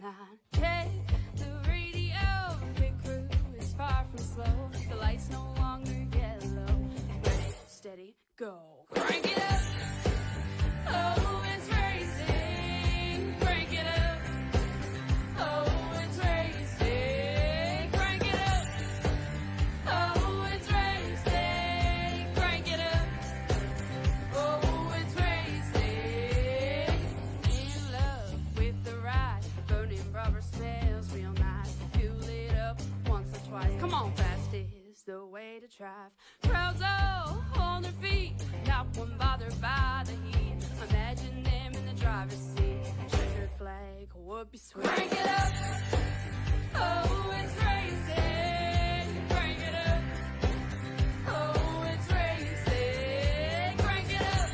line. Check the radio, pit crew is far from slow. The lights no longer yellow. Ready, steady, go. Crank it up. Oh, it's racing. Crank it up. Oh, it's racing. Crank it up. Oh, it's racing. Crank it up. Oh, it's racing. In love with the ride, burning rubber smells real nice. Fuel it up once or twice. Come on, fast is the way to drive. Crowds all on their feet, not one bothered by the heat. Imagine them in the driver's seat. Checkered flag would be sweet. Crank it up. Oh, it's racing. Crank it up. Oh, it's racing. Crank it up.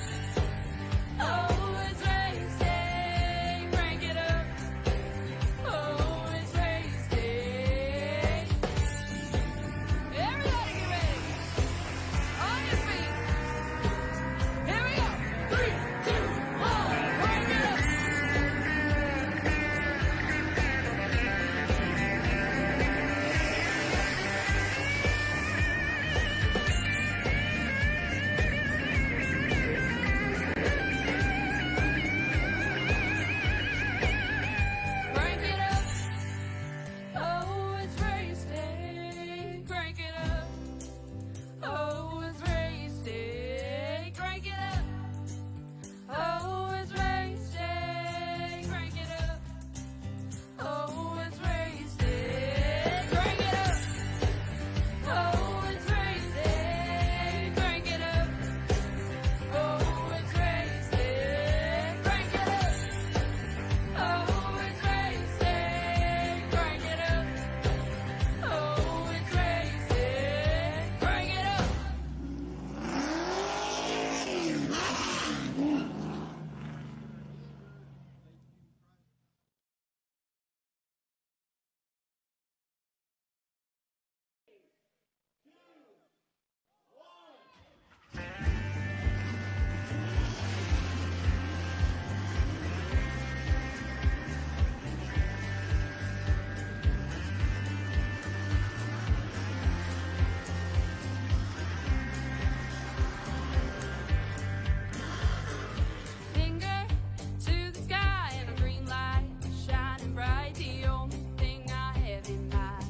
Oh, it's racing. Crank it up. Oh, it's racing. Everybody get ready. On your feet. Here we go. 3, 2, 1. Crank it up. Crank it up. Oh, it's racing. Crank it up. Oh, it's racing. Crank it up. Oh, it's racing. Crank it up. Oh, it's racing. Crank it up. Oh, it's racing. Crank it up. Oh, it's racing. Crank it up. Oh, it's racing. Crank it up. Oh, it's racing. Crank it up. Finger to the sky and a green light shining bright. The only thing I have in mind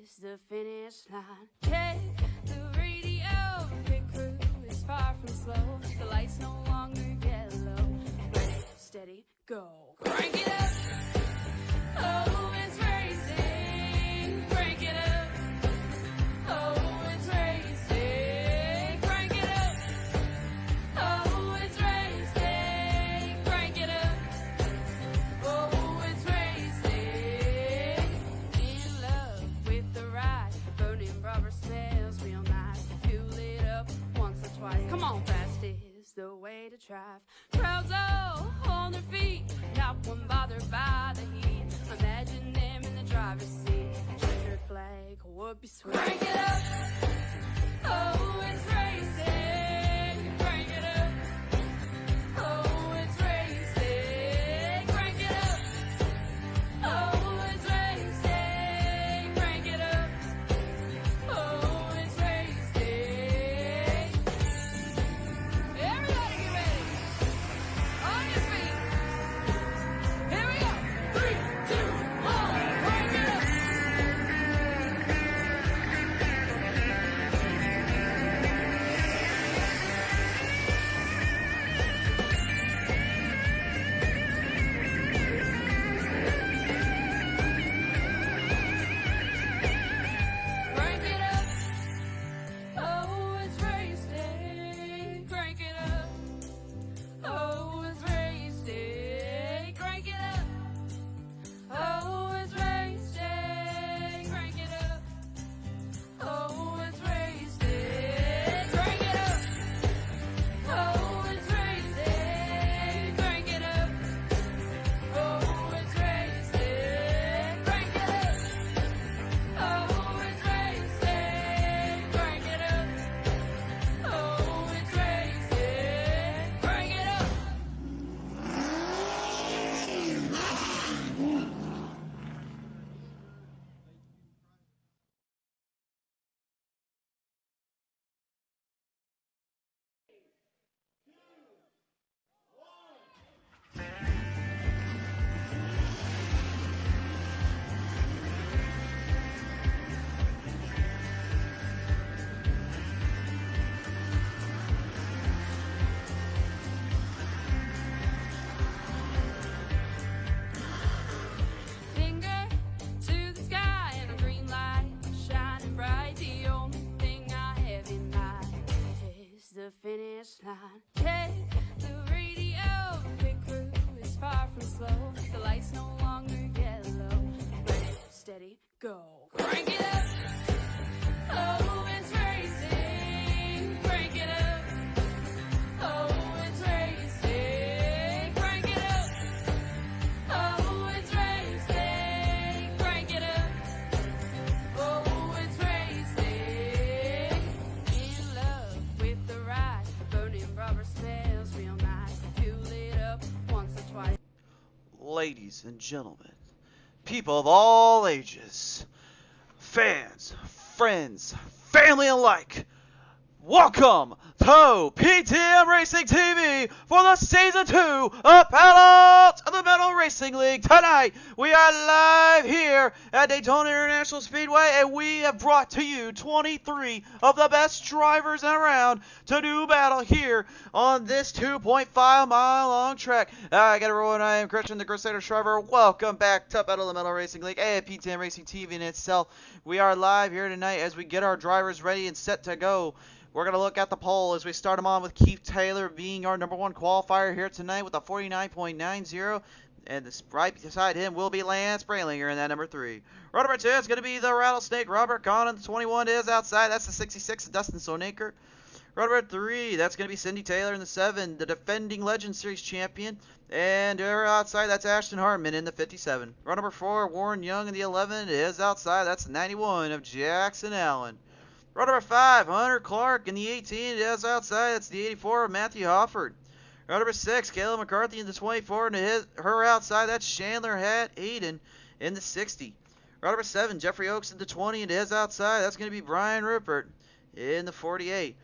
is the finish line. Check the radio, pit crew is far from slow. The lights no longer yellow. Ready, steady, go. Crank it up. Oh, it's racing. Crank it up. Oh, it's racing. Crank it up. Oh, it's racing. Crank it up. Oh, it's racing. In love with the ride, burning rubber smells real nice. Fuel it up once or twice. Come on, fast is the way to drive. Crowds all on their feet, not one bothered by the heat. Imagine them in the driver's seat. Checkered flag would be sweet. Crank it up. Oh, it's racing. Crank it up. Oh, it's racing. Crank it up. Oh, it's racing. Crank it up. Oh, it's racing. Everybody get ready. On your feet. Here we go. 3, 2, 1. Crank it up. finish line. Check the radio, pit crew is far from slow. The lights no longer yellow. Ready, steady, go. Crank it up. Oh, it's racing. Crank it up. Oh, it's racing. Crank it up. Oh, it's racing. Crank it up. Oh, it's racing. In love with the ride. Burning rubber smells real nice. Fuel it up once or twice. Ladies and gentlemen, people of all ages, fans, friends, family alike, welcome to PTM Racing TV for the Season 2 of Pottlez of the Metal Racing League. Tonight, we are live here at Daytona International Speedway, and we have brought to you 23 of the best drivers around to do battle here on this 2.5-mile long track. I got everyone. I am Christian, the Crusader Shriver. Welcome back to Battle of the Metal Racing League and PTM Racing TV in itself. We are live here tonight as we get our drivers ready and set to go. We're going to look at the poll as we start them on with Keith Taylor being our number one qualifier here tonight with a 49.90. And right beside him will be Lance Braylinger in that number 3. Row number 2 is going to be the Rattlesnake Robert Conn. The 21 is outside. That's the 66, Dustin Sonaker. Row number 3, that's going to be Cindy Taylor in the 7, the defending Legend Series champion. And her outside, that's Ashton Hartman in the 57. Row number 4, Warren Young in the 11 is outside. That's the 91 of Jackson Allen. Row number 5, Hunter Clark in the 18 is outside. That's the 84 of Matthew Hofford. Row number 6, Kayla McCarthy in the 24, and her outside, that's Chandler Hayden in the 60. Row number 7, Jeffrey Oakes in the 20, and his outside, that's going to be Brian Rupert in the 48.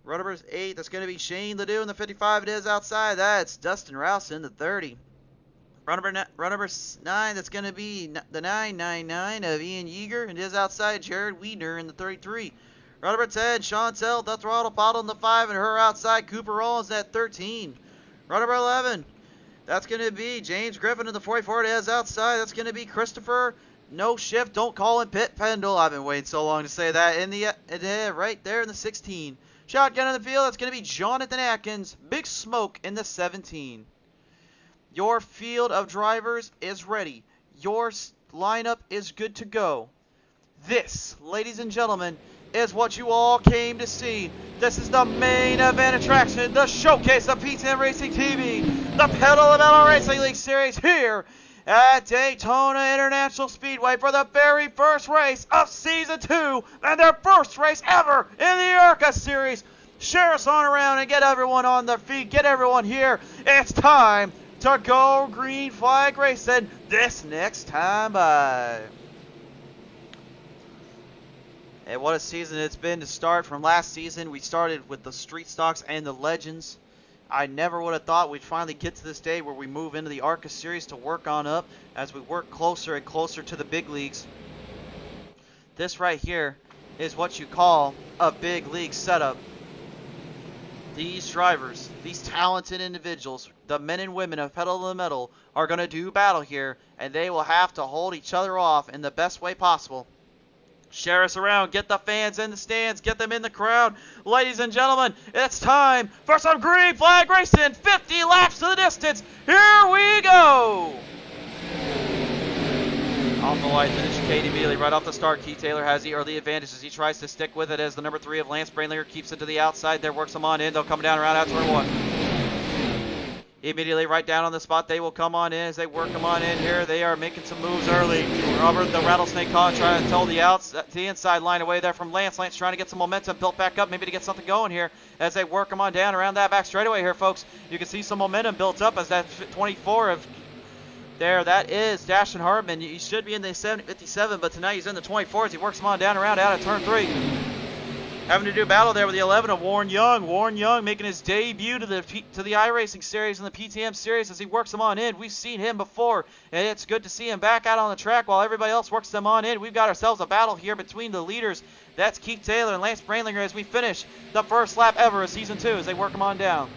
Row number 8, that's going to be Shane Ledoux in the 55, and his outside, that's Dustin Rouse in the 30. Row number 9, that's going to be the 999 of Ian Yeager, and his outside, Jared Wiedner in the 33. Row number 10, Chantel the Throttle Pottle in the 5, and her outside, Cooper Rollins at 13. Row number 11, that's going to be James Griffin in the 44, and his outside, that's going to be Christopher No Shift, Don't Call him Pit Pendle. I've been waiting so long to say that. In the right there in the 16. Shotgun in the field, that's going to be Jonathan Atkins. Big Smoke in the 17. Your field of drivers is ready. Your lineup is good to go. This, ladies and gentlemen, is what you all came to see. This is the main event attraction, the showcase of PTM Racing TV, the Pedal of Metal Racing League Series here at Daytona International Speedway for the very first race of Season 2 and their first race ever in the ARCA Series. Share us on around and get everyone on their feet. Get everyone here. It's time to go green flag racing this next time by. And what a season it's been to start from last season. We started with the Street Stocks and the Legends. I never would have thought we'd finally get to this day where we move into the ARCA Series to work on up as we work closer and closer to the big leagues. This right here is what you call a big league setup. These drivers, these talented individuals, the men and women of Pedal to the Metal are going to do battle here, and they will have to hold each other off in the best way possible. Share us around. Get the fans in the stands. Get them in the crowd. Ladies and gentlemen, it's time for some green flag racing. 50 laps to the distance. Here we go. Off the light finish, Kate immediately right off the start. Keith Taylor has the early advantage as he tries to stick with it as the number 3 of Lance Braylinger keeps it to the outside. There works them on in. They'll come down around out turn 1. Immediately right down on the spot, they will come on in as they work them on in here. They are making some moves early. Robert the Rattlesnake Conn trying to tell the inside line away there from Lance. Lance trying to get some momentum built back up, maybe to get something going here as they work them on down around that back straightaway here, folks. You can see some momentum built up as that 24 of there, that is Dashton Hartman. He should be in the 57, but tonight he's in the 24 as he works them on down around out at turn 3. Having to do battle there with the 11 of Warren Young. Warren Young making his debut to the iRacing Series and the PTM Series as he works them on in. We've seen him before, and it's good to see him back out on the track while everybody else works them on in. We've got ourselves a battle here between the leaders. That's Keith Taylor and Lance Braylinger as we finish the first lap ever of Season 2 as they work them on down.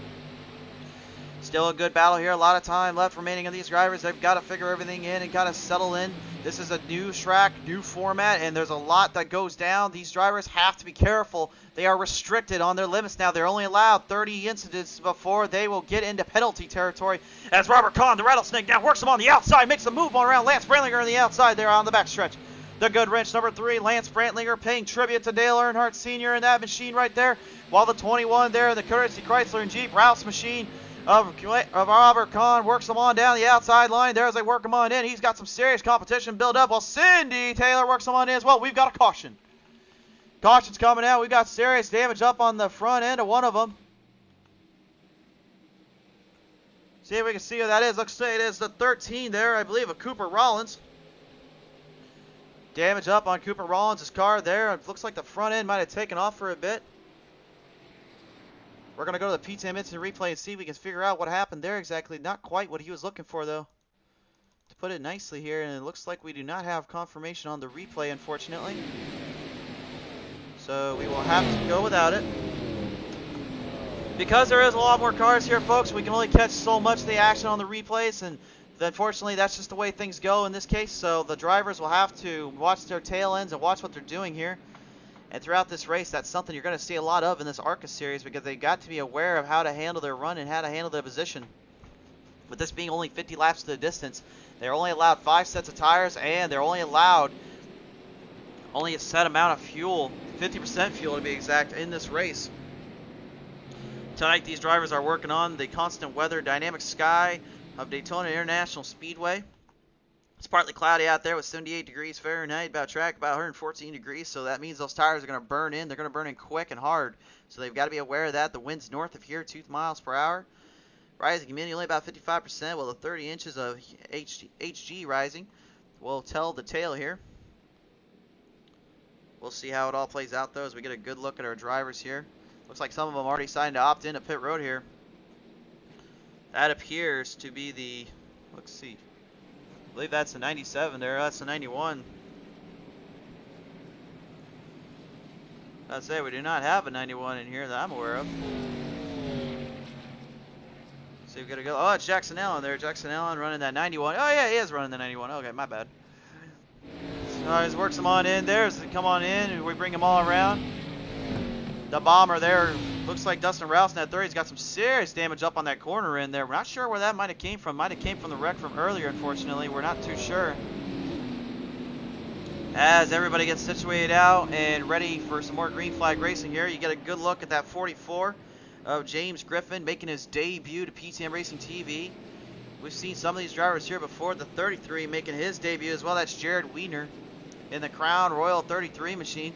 Still a good battle here. A lot of time left remaining of these drivers. They've got to figure everything in and kind of settle in. This is a new track, new format, and there's a lot that goes down. These drivers have to be careful. They are restricted on their limits now. They're only allowed 30 incidents before they will get into penalty territory. As Robert Kahn, the Rattlesnake, now works him on the outside, makes a move on around Lance Brandlinger on the outside there on the backstretch. The good wrench, number 3, Lance Brandlinger, paying tribute to Dale Earnhardt Sr. in that machine right there. While the 21 there, the Courtesy Chrysler and Jeep Ralph's machine of Robert Kahn works them on down the outside line there as they work him on in. He's got some serious competition build up while Cindy Taylor works him on in as well. We've got a caution. Caution's coming out. We've got serious damage up on the front end of one of them. See if we can see who that is. Looks like it is the 13 there, I believe, of Cooper Rollins. Damage up on Cooper Rollins' car there. It looks like the front end might have taken off for a bit. We're going to go to the PTM Instant Replay and see if we can figure out what happened there exactly. Not quite what he was looking for, though, to put it nicely here. And it looks like we do not have confirmation on the replay, unfortunately. So we will have to go without it. Because there is a lot more cars here, folks, we can only catch so much of the action on the replays. And unfortunately, that's just the way things go in this case. So the drivers will have to watch their tail ends and watch what they're doing here. And throughout this race, that's something you're going to see a lot of in this ARCA Series because they've got to be aware of how to handle their run and how to handle their position. With this being only 50 laps to the distance, they're only allowed 5 sets of tires, and they're only allowed a set amount of fuel, 50% fuel to be exact, in this race. Tonight, these drivers are working on the constant weather dynamic sky of Daytona International Speedway. It's partly cloudy out there with 78 degrees Fahrenheit, about track about 114 degrees, so that means those tires are going to burn in. They're going to burn in quick and hard, so they've got to be aware of that. The wind's north of here, 2 miles per hour. Rising humidity only about 55%, while the 30 inches of HG rising will tell the tale here. We'll see how it all plays out, though, as we get a good look at our drivers here. Looks like some of them already signed to opt in to pit road here. That appears to be the, let's see, I believe that's the 97 there. That's the 91. I'd say we do not have a 91 in here that I'm aware of. So we've got to go. Oh, it's Jackson Allen there. Jackson Allen running that 91. Oh, yeah, he is running the 91. Okay, my bad. So he works them on in there. So come on in, and we bring them all around. The bomber there looks like Dustin Rouse in that 30. He's got some serious damage up on that corner in there. We're not sure where that might have came from. Might have came from the wreck from earlier, unfortunately. We're not too sure. As everybody gets situated out and ready for some more green flag racing here, you get a good look at that 44 of James Griffin making his debut to PTM Racing TV. We've seen some of these drivers here before. The 33 making his debut as well. That's Jared Wiener in the Crown Royal 33 machine.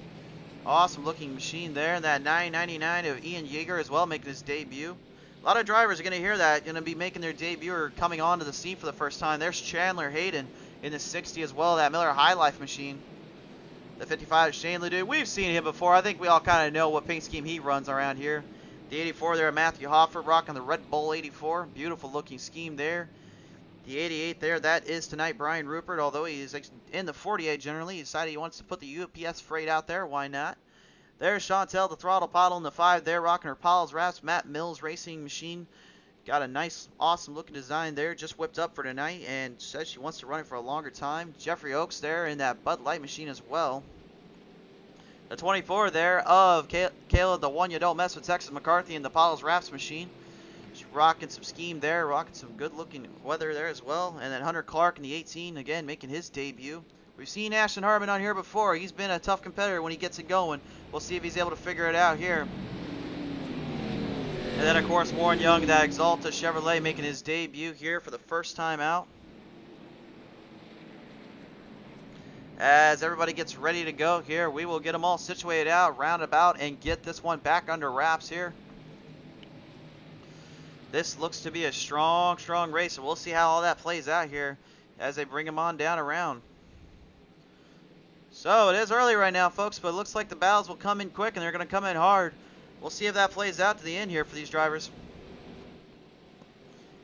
Awesome looking machine there. And that 999 of Ian Yeager as well making his debut. A lot of drivers are going to hear that, going to be making their debut or coming onto the scene for the first time. There's Chandler Hayden in the 60 as well, that Miller High Life machine. The 55 Shane Ledoux. We've seen him before. I think we all kind of know what paint scheme he runs around here. The 84 there, Matthew Hoffer rocking the Red Bull 84. Beautiful looking scheme there. The 88 there, that is tonight Brian Rupert, although he is in the 48 generally. He decided he wants to put the UPS freight out there. Why not? There's Chantel, the throttle paddle in the 5 there, rocking her Pottlez Wrapz. Matt Mills racing machine. Got a nice, awesome looking design there. Just whipped up for tonight and says she wants to run it for a longer time. Jeffrey Oaks there in that Bud Light machine as well. The 24 there of Caleb, the one you don't mess with, Texas McCarthy in the Pottlez Wrapz machine. She's rocking some scheme there, rocking some good looking weather there as well. And then Hunter Clark in the 18, again, making his debut. We've seen Ashton Harmon on here before. He's been a tough competitor when he gets it going. We'll see if he's able to figure it out here. And then, of course, Warren Young, that Exalta Chevrolet, making his debut here for the first time out. As everybody gets ready to go here, we will get them all situated out, roundabout, and get this one back under wraps here. This looks to be a strong, strong race, and we'll see how all that plays out here as they bring them on down around. So it is early right now, folks, but it looks like the battles will come in quick, and they're going to come in hard. We'll see if that plays out to the end here for these drivers.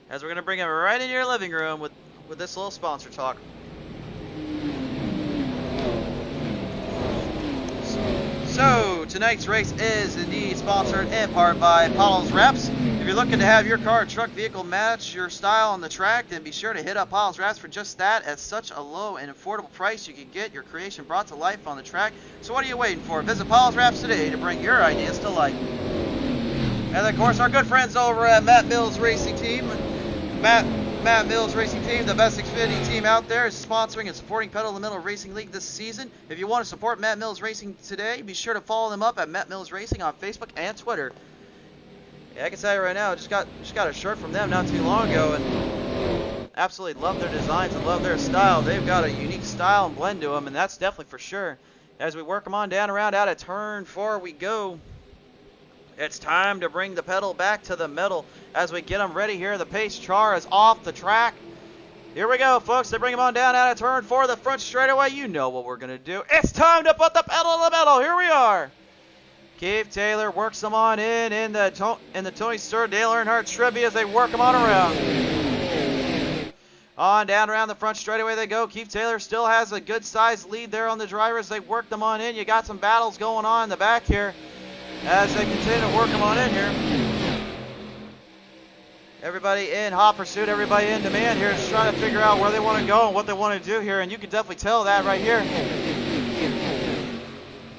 As we're going to bring them right into your living room with this little sponsor talk. So tonight's race is indeed sponsored in part by Pottlez Wrapz. If you're looking to have your car or truck vehicle match your style on the track, then be sure to hit up Pottlez Wrapz for just that. At such a low and affordable price, you can get your creation brought to life on the track. So what are you waiting for? Visit Pottlez Wrapz today to bring your ideas to life. And of course, our good friends over at Matt Mills Racing Team. Matt Mills Racing Team, the best Xfinity team out there, is sponsoring and supporting Pedal to the Metal Racing League this season. If you want to support Matt Mills Racing today, be sure to follow them up at Matt Mills Racing on Facebook and Twitter. Yeah, I can tell you right now, I just got a shirt from them not too long ago, and absolutely love their designs and love their style. They've got a unique style and blend to them, and that's definitely for sure. As we work them on down around out of turn 4 we go. It's time to bring the pedal back to the metal as we get them ready here. The pace car is off the track. Here we go, folks. They bring them on down out of turn 4, the front straightaway. You know what we're going to do. It's time to put the pedal to the metal. Here we are. Keith Taylor works them on in the Tony Stewart, Dale Earnhardt tribute as they work them on around. On down around the front straightaway they go. Keith Taylor still has a good sized lead there on the drivers. They work them on in. You got some battles going on in the back here as they continue to work them on in here. Everybody in hot pursuit, everybody in demand here, just trying to figure out where they want to go and what they want to do here, and you can definitely tell that right here.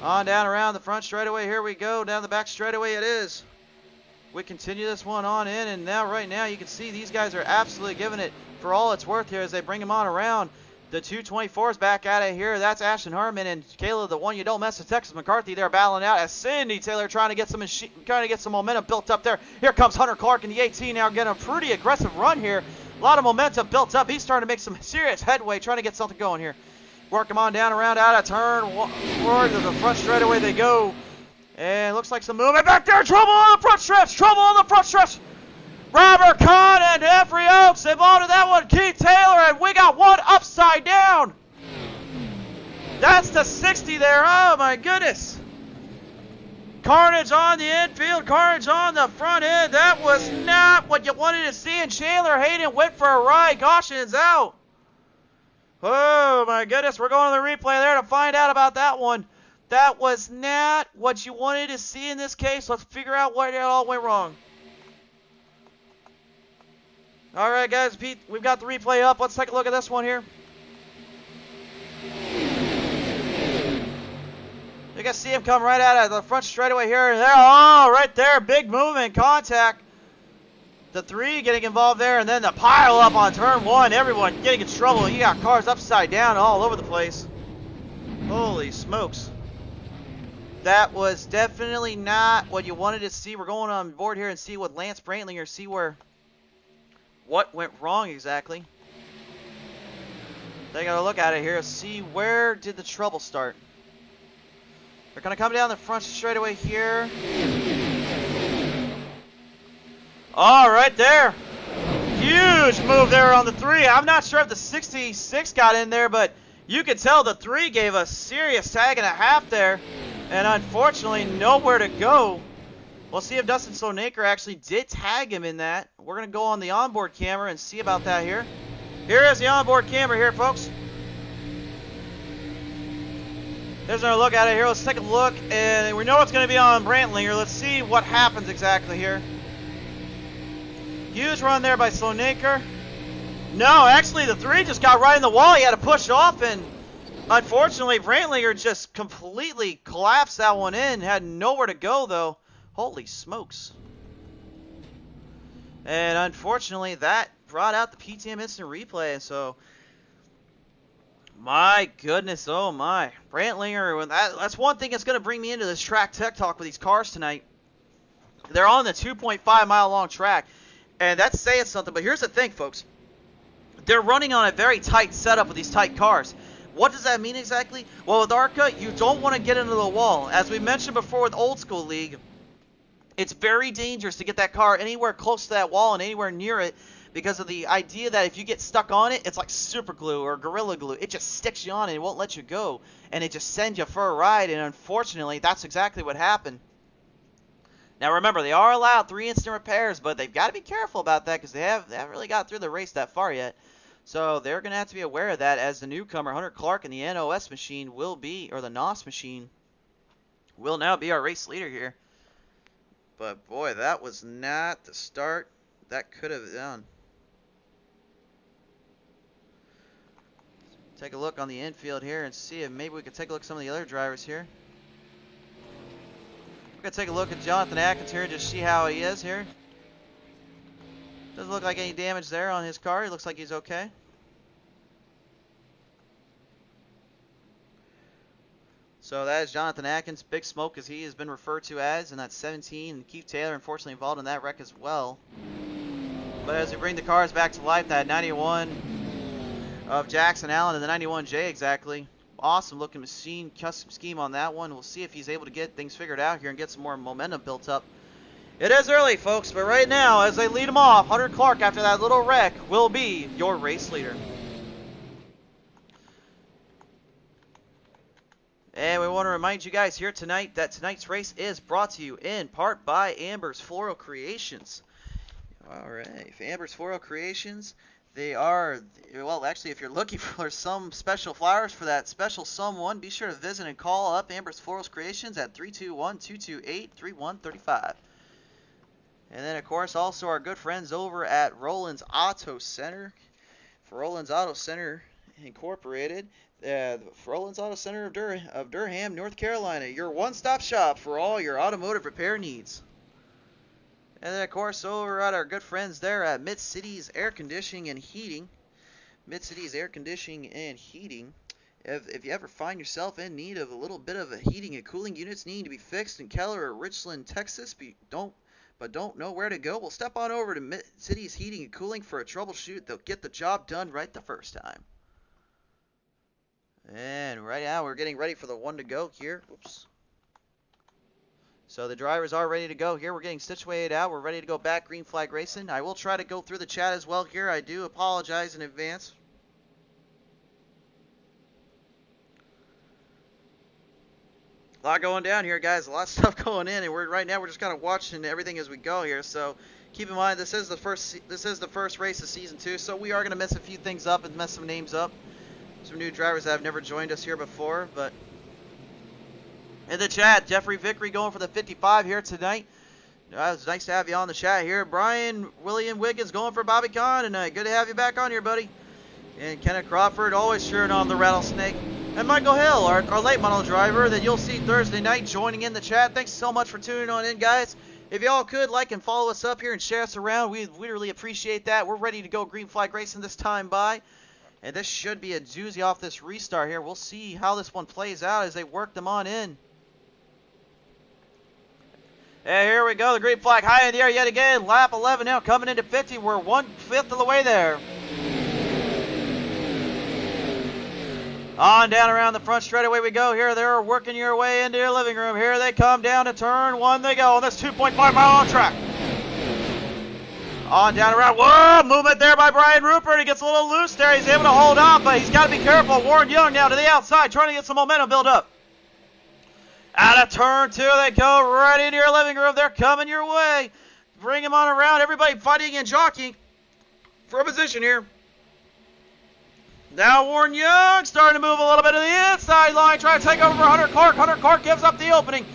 On down around the front straightaway, here we go. Down the back straightaway it is. We continue this one on in, and now right now you can see these guys are absolutely giving it for all it's worth here as they bring them on around. The 224's back at it here. That's Ashton Harmon and Caleb, the one you don't mess with, Texas McCarthy. They're battling out as Cindy Taylor trying to get some momentum built up there. Here comes Hunter Clark in the 18 now, getting a pretty aggressive run here. A lot of momentum built up. He's starting to make some serious headway, trying to get something going here. Work them on down around out of turn 4 to the front straightaway they go. And looks like some movement back there. Trouble on the front stretch. Trouble on the front stretch. Robert Kahn and Jeffrey Oaks involved in that one. Keith Taylor, and we got one upside down. That's the 60 there. Oh, my goodness. Carnage on the infield. Carnage on the front end. That was not what you wanted to see. And Chandler Hayden went for a ride. Caution is out. Oh, my goodness. We're going to the replay there to find out about that one. That was not what you wanted to see in this case. Let's figure out where it all went wrong. All right, guys, Pete, we've got the replay up. Let's take a look at this one here. You can see him come right out of the front straightaway here. And there, oh, right there, big movement, contact. The 3 getting involved there, and then the pile up on turn 1. Everyone getting in trouble. You got cars upside down all over the place. Holy smokes. That was definitely not what you wanted to see. We're going on board here and see what Lance Brantlinger, see what went wrong exactly. They got to look at it here, see where did the trouble start. They're going to come down the front straightaway here. Oh, right there. Huge move there on the 3. I'm not sure if the 66 got in there, but you could tell the 3 gave a serious tag and a half there. And unfortunately, nowhere to go. We'll see if Dustin Slonaker actually did tag him in that. We're going to go on the onboard camera and see about that here. Here is the onboard camera here, folks. There's another look at it here. Let's take a look. And we know it's going to be on Brantlinger. Let's see what happens exactly here. Huge run there by Slonaker. No, actually the 3 just got right in the wall. He had to push off, and unfortunately Brantlinger just completely collapsed that one in. Had nowhere to go, though. Holy smokes. And unfortunately, that brought out the PTM Instant Replay. So, my goodness, oh my. Brantlinger, that's one thing that's going to bring me into this track tech talk with these cars tonight. They're on the 2.5 mile long track. And that's saying something. But here's the thing, folks. They're running on a very tight setup with these tight cars. What does that mean exactly? Well, with ARCA, you don't want to get into the wall. As we mentioned before with Old School League, it's very dangerous to get that car anywhere close to that wall and anywhere near it because of the idea that if you get stuck on it, it's like super glue or Gorilla Glue. It just sticks you on and it won't let you go. And it just sends you for a ride. And unfortunately, that's exactly what happened. Now remember, they are allowed 3 instant repairs, but they've got to be careful about that because they haven't really got through the race that far yet. So they're going to have to be aware of that as the newcomer, Hunter Clark, and the NOS machine will be, or the NOS machine, will now be our race leader here. but boy, that was not the start that could have done. Take a look on the infield here and see if maybe we could take a look at some of the other drivers here. We're going to take a look at Jonathan Atkins here and just see how he is here. Doesn't look like any damage there on his car. He looks like he's okay. So that is Jonathan Atkins, Big Smoke as he has been referred to as, and that's 17. And Keith Taylor unfortunately involved in that wreck as well. But as we bring the cars back to life, that 91 of Jackson Allen and the 91J exactly. Awesome looking machine, custom scheme on that one. We'll see if he's able to get things figured out here and get some more momentum built up. It is early, folks, but right now, as they lead him off, Hunter Clark, after that little wreck, will be your race leader. And we want to remind you guys here tonight that tonight's race is brought to you in part by Amber's Floral Creations. All right, Amber's Floral Creations. They are, well, actually, if you're looking for some special flowers for that special someone, be sure to visit and call up Amber's Floral Creations at 321-228-3135. And then, of course, also our good friends over at Roland's Auto Center. For Roland's Auto Center Incorporated, Roland's Auto Center of Durham, North Carolina, your one-stop shop for all your automotive repair needs. And then, of course, over at our good friends there at Mid-Cities Air Conditioning and Heating. Mid-Cities Air Conditioning and Heating. If you ever find yourself in need of a little bit of a heating and cooling units needing to be fixed in Keller or Richland, Texas, but don't know where to go, well, step on over to Mid-Cities Heating and Cooling for a troubleshoot. They'll get the job done right the first time. And right now, we're getting ready for the one to go here. Oops. So the drivers are ready to go here. We're getting situated out. We're ready to go back green flag racing. I will try to go through the chat as well here. I do apologize in advance. A lot going down here, guys. A lot of stuff going in, and right now we're just kind of watching everything as we go here. So keep in mind this is the first race of season 2. So we are going to mess a few things up and mess some names up. Some new drivers that have never joined us here before, but in the chat, Jeffrey Vickery going for the 55 here tonight. It's nice to have you on the chat here. Brian William Wiggins going for Bobby Kahn tonight. Good to have you back on here, buddy. And Kenneth Crawford always cheering on the Rattlesnake. And Michael Hill, our late model driver that you'll see Thursday night joining in the chat. Thanks so much for tuning on in, guys. If y'all could like and follow us up here and share us around, we'd really appreciate that. We're ready to go green flag racing this time by. And this should be a doozy off this restart here. We'll see how this one plays out as they work them on in. And here we go. The green flag high in the air yet again. Lap 11 now coming into 50. We're 1/5 of the way there. On down around the front straightaway we go here. They're working your way into your living room. Here they come down to turn 1. They go on this 2.5 mile on track. On down around. Whoa! Movement there by Brian Rupert. He gets a little loose there. He's able to hold on, but he's got to be careful. Warren Young now to the outside, trying to get some momentum build up. Out of turn 2, they go right into your living room. They're coming your way. Bring them on around. Everybody fighting and jockeying for a position here. Now Warren Young starting to move a little bit to the inside line, trying to take over for Hunter Clark. Hunter Clark gives up the opening.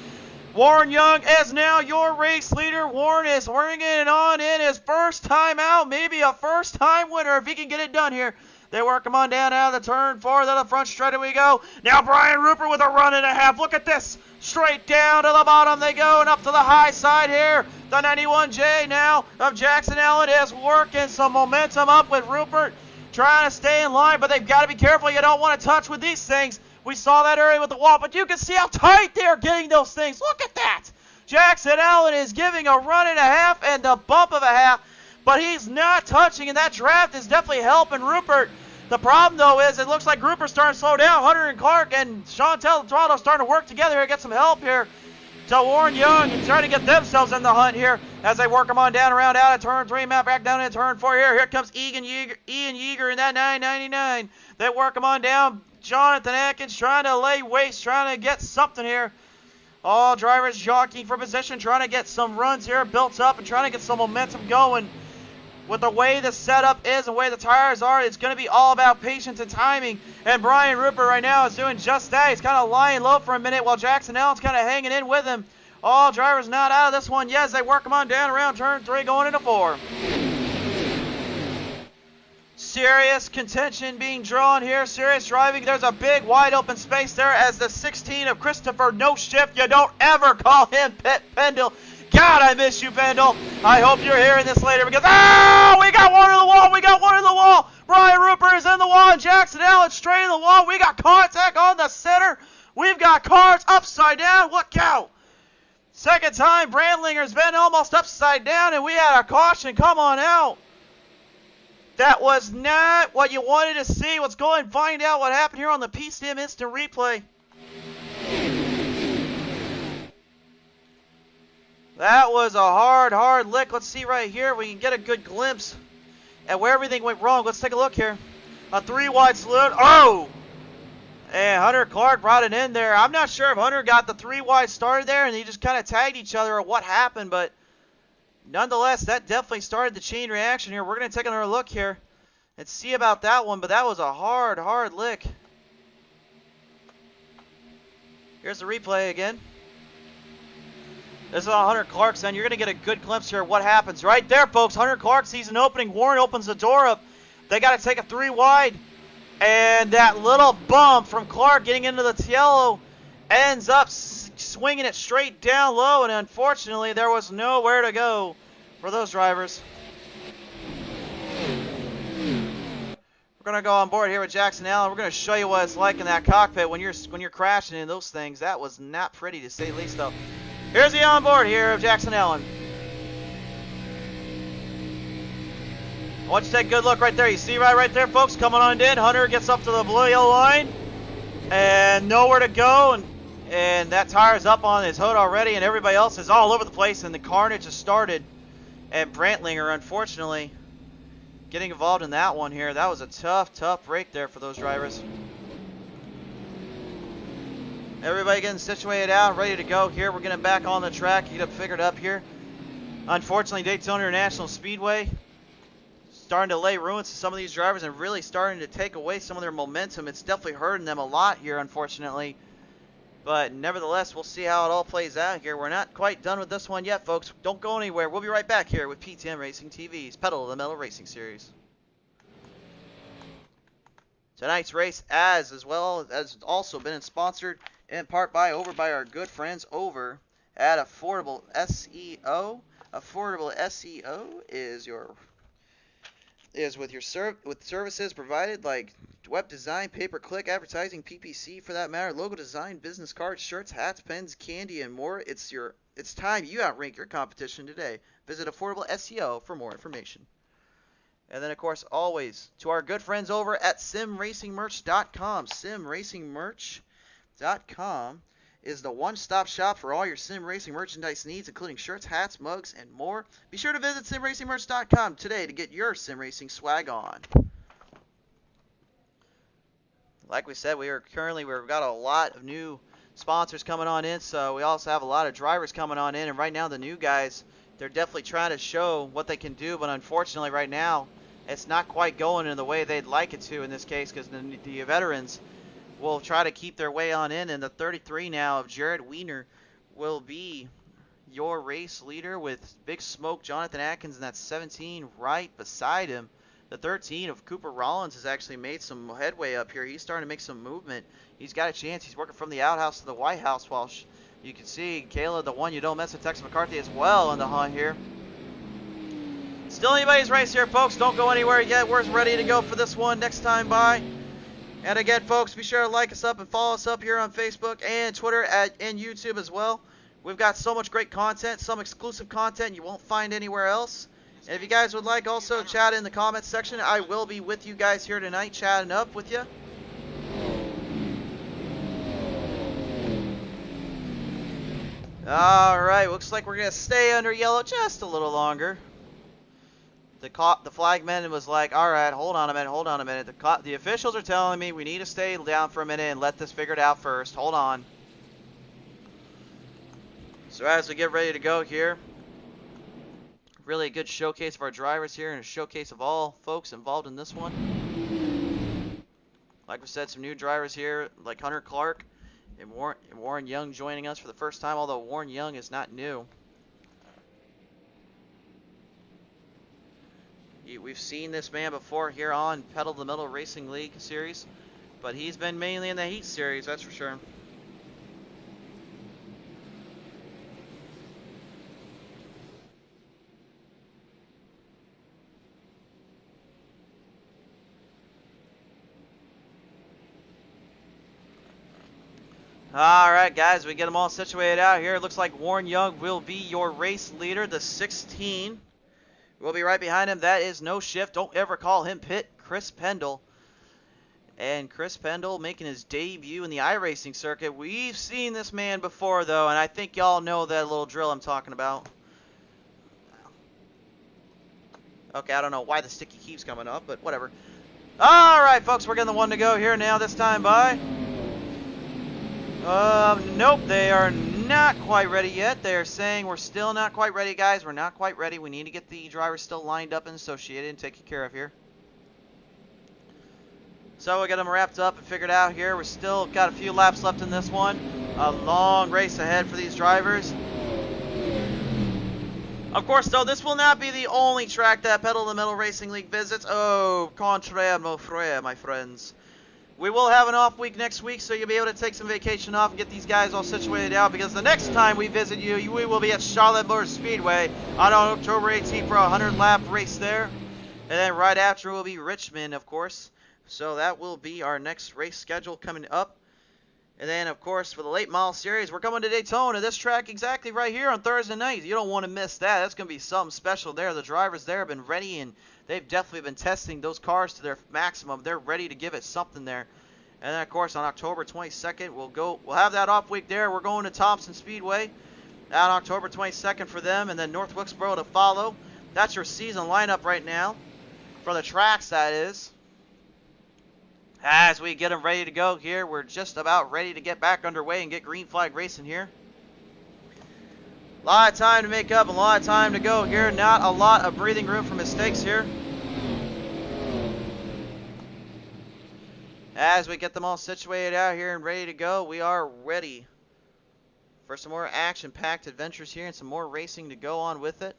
Warren Young is now your race leader. Warren is bringing it on in his first time out, maybe a first time winner if he can get it done here. They work him on down out of the turn 4, to the front straight we go. Now Brian Rupert with a run and a half. Look at this. Straight down to the bottom they go and up to the high side here. The 91J now of Jackson Allen is working some momentum up with Rupert. Trying to stay in line, but they've got to be careful. You don't want to touch with these things. We saw that earlier with the wall, but you can see how tight they're getting those things. Look at that. Jackson Allen is giving a run and a half and a bump of a half, but he's not touching, and that draft is definitely helping Rupert. The problem, though, is it looks like Rupert's starting to slow down. Hunter and Clark and Chantel Toronto starting to work together here, get some help here to Warren Young and trying to get themselves in the hunt here as they work them on down around out of turn 3, map back down into turn 4 here. Here comes Ian Yeager in that 999. They work them on down. Jonathan Atkins trying to lay waste, trying to get something here. All drivers jockeying for position, trying to get some runs here built up and trying to get some momentum going. With the way the setup is and the way the tires are, it's going to be all about patience and timing. And Brian Rupert right now is doing just that. He's kind of lying low for a minute while Jackson Allen's kind of hanging in with him. All drivers not out of this one yet as they work them on down around turn 3 going into 4. Serious contention being drawn here. Serious driving. There's a big wide open space there as the 16 of Christopher No Shift. You don't ever call him Pendle. God, I miss you, Pendle. I hope you're hearing this later because, we got one in the wall. We got one in the wall. Brian Rupert is in the wall and Jackson Allen straight in the wall. We got contact on the center. We've got cars upside down. Look out. Second time Brandlinger's been almost upside down and we had a caution. Come on out. That was not what you wanted to see. Let's go and find out what happened here on the PTM Instant Replay. That was a hard lick. Let's see right here. We can get a good glimpse at where everything went wrong. Let's take a look here. A 3-wide salute. Oh! And Hunter Clark brought it in there. I'm not sure if Hunter got the 3-wide started there and he just kind of tagged each other or what happened, but nonetheless, that definitely started the chain reaction here. We're going to take another look here and see about that one, but that was a hard lick. Here's the replay again. This is on Hunter Clark's end. You're going to get a good glimpse here of what happens. Right there, folks. Hunter Clark sees an opening. Warren opens the door up. They got to take a 3-wide. And that little bump from Clark getting into the yellow ends up swinging it straight down low. And unfortunately, there was nowhere to go for those drivers. We're going to go on board here with Jackson Allen. We're going to show you what it's like in that cockpit when you're crashing in those things. That was not pretty, to say the least, though. Here's the onboard here of Jackson Allen. I want you to take a good look right there. You see right there, folks, coming on in. Hunter gets up to the blue-yellow line. And nowhere to go. And that tire's up on his hood already. And everybody else is all over the place. And the carnage has started. And Brantlinger, unfortunately, getting involved in that one here. That was a tough break there for those drivers. Everybody getting situated out, ready to go here. We're getting back on the track, get it figured up here. Unfortunately, Daytona International Speedway starting to lay ruins to some of these drivers and really starting to take away some of their momentum. It's definitely hurting them a lot here, unfortunately. But nevertheless, we'll see how it all plays out here. We're not quite done with this one yet, folks. Don't go anywhere. We'll be right back here with PTM Racing TV's Pedal to the Metal Racing Series. Tonight's race as well has also been sponsored in part by our good friends over at Affordable SEO. Affordable SEO is with services provided like web design, pay-per-click advertising, PPC for that matter, logo design, business cards, shirts, hats, pens, candy, and more. It's time you outrank your competition today. Visit Affordable SEO for more information. And then, of course, always to our good friends over at SimRacingMerch.com. SimRacingMerch.com is the one-stop shop for all your sim racing merchandise needs, including shirts, hats, mugs, and more. Be sure to visit SimRacingMerch.com today to get your sim racing swag on. Like we said, we've got a lot of new sponsors coming on in, so we also have a lot of drivers coming on in. And right now, the new guys, they're definitely trying to show what they can do, but unfortunately, right now, it's not quite going in the way they'd like it to in this case, because the veterans will try to keep their way on in. And the 33 now of Jared Wiener will be your race leader with Big Smoke Jonathan Atkins, and that's 17 right beside him. The 13 of Cooper Rollins has actually made some headway up here. He's starting to make some movement. He's got a chance. He's working from the outhouse to the White House, while you can see Kayla, the one you don't mess with, Tex McCarthy as well in the hunt here. Still anybody's race here, folks. Don't go anywhere yet. We're ready to go for this one next time by. And again, folks, be sure to like us up and follow us up here on Facebook and Twitter and YouTube as well. We've got so much great content, some exclusive content you won't find anywhere else. And if you guys would like also chat in the comments section, I will be with you guys here tonight chatting up with you. Alright, looks like we're going to stay under yellow just a little longer. The flagman was like, alright, hold on a minute. The officials are telling me we need to stay down for a minute and let this figured out first. Hold on. So as we get ready to go here, really a good showcase of our drivers here and a showcase of all folks involved in this one. Like we said, some new drivers here like Hunter Clark And Warren Young joining us for the first time, although Warren Young is not new. We've seen this man before here on Pedal to the Metal Racing League Series, but he's been mainly in the Heat Series, that's for sure. Alright guys, we get them all situated out here. It looks like Warren Young will be your race leader, the 16. We'll be right behind him. That is No Shift. Don't ever call him Pit. Chris Pendle. And Chris Pendle making his debut in the iRacing circuit. We've seen this man before though, and I think y'all know that little drill I'm talking about. Okay, I don't know why the sticky keeps coming up, but whatever. Alright folks, we're getting the one to go here now this time by. Nope, they are not quite ready yet. They're saying we're still not quite ready, guys. We're not quite ready. We need to get the drivers still lined up and associated and taken care of here. So we got them wrapped up and figured out here. We're still got a few laps left in this one. A long race ahead for these drivers. Of course, though, this will not be the only track that Pedal to the Metal Racing League visits. Oh, contraire, mon frère, my friends. We will have an off week next week, so you'll be able to take some vacation off and get these guys all situated out, because the next time we visit you, we will be at Pottlez Speedway on October 18th for a 100-lap race there. And then right after will be Richmond, of course. So that will be our next race schedule coming up. And then, of course, for the late model series, we're coming to Daytona, this track exactly right here on Thursday night. You don't want to miss that. That's going to be something special there. The drivers there have been ready, and they've definitely been testing those cars to their maximum. They're ready to give it something there. And then, of course, on October 22nd, we'll have that off week there. We're going to Thompson Speedway on October 22nd for them, and then North Wilkesboro to follow. That's your season lineup right now for the tracks, that is. As we get them ready to go here, we're just about ready to get back underway and get green flag racing here. A lot of time to make up, a lot of time to go here. Not a lot of breathing room for mistakes here. As we get them all situated out here and ready to go, we are ready for some more action-packed adventures here and some more racing to go on with it.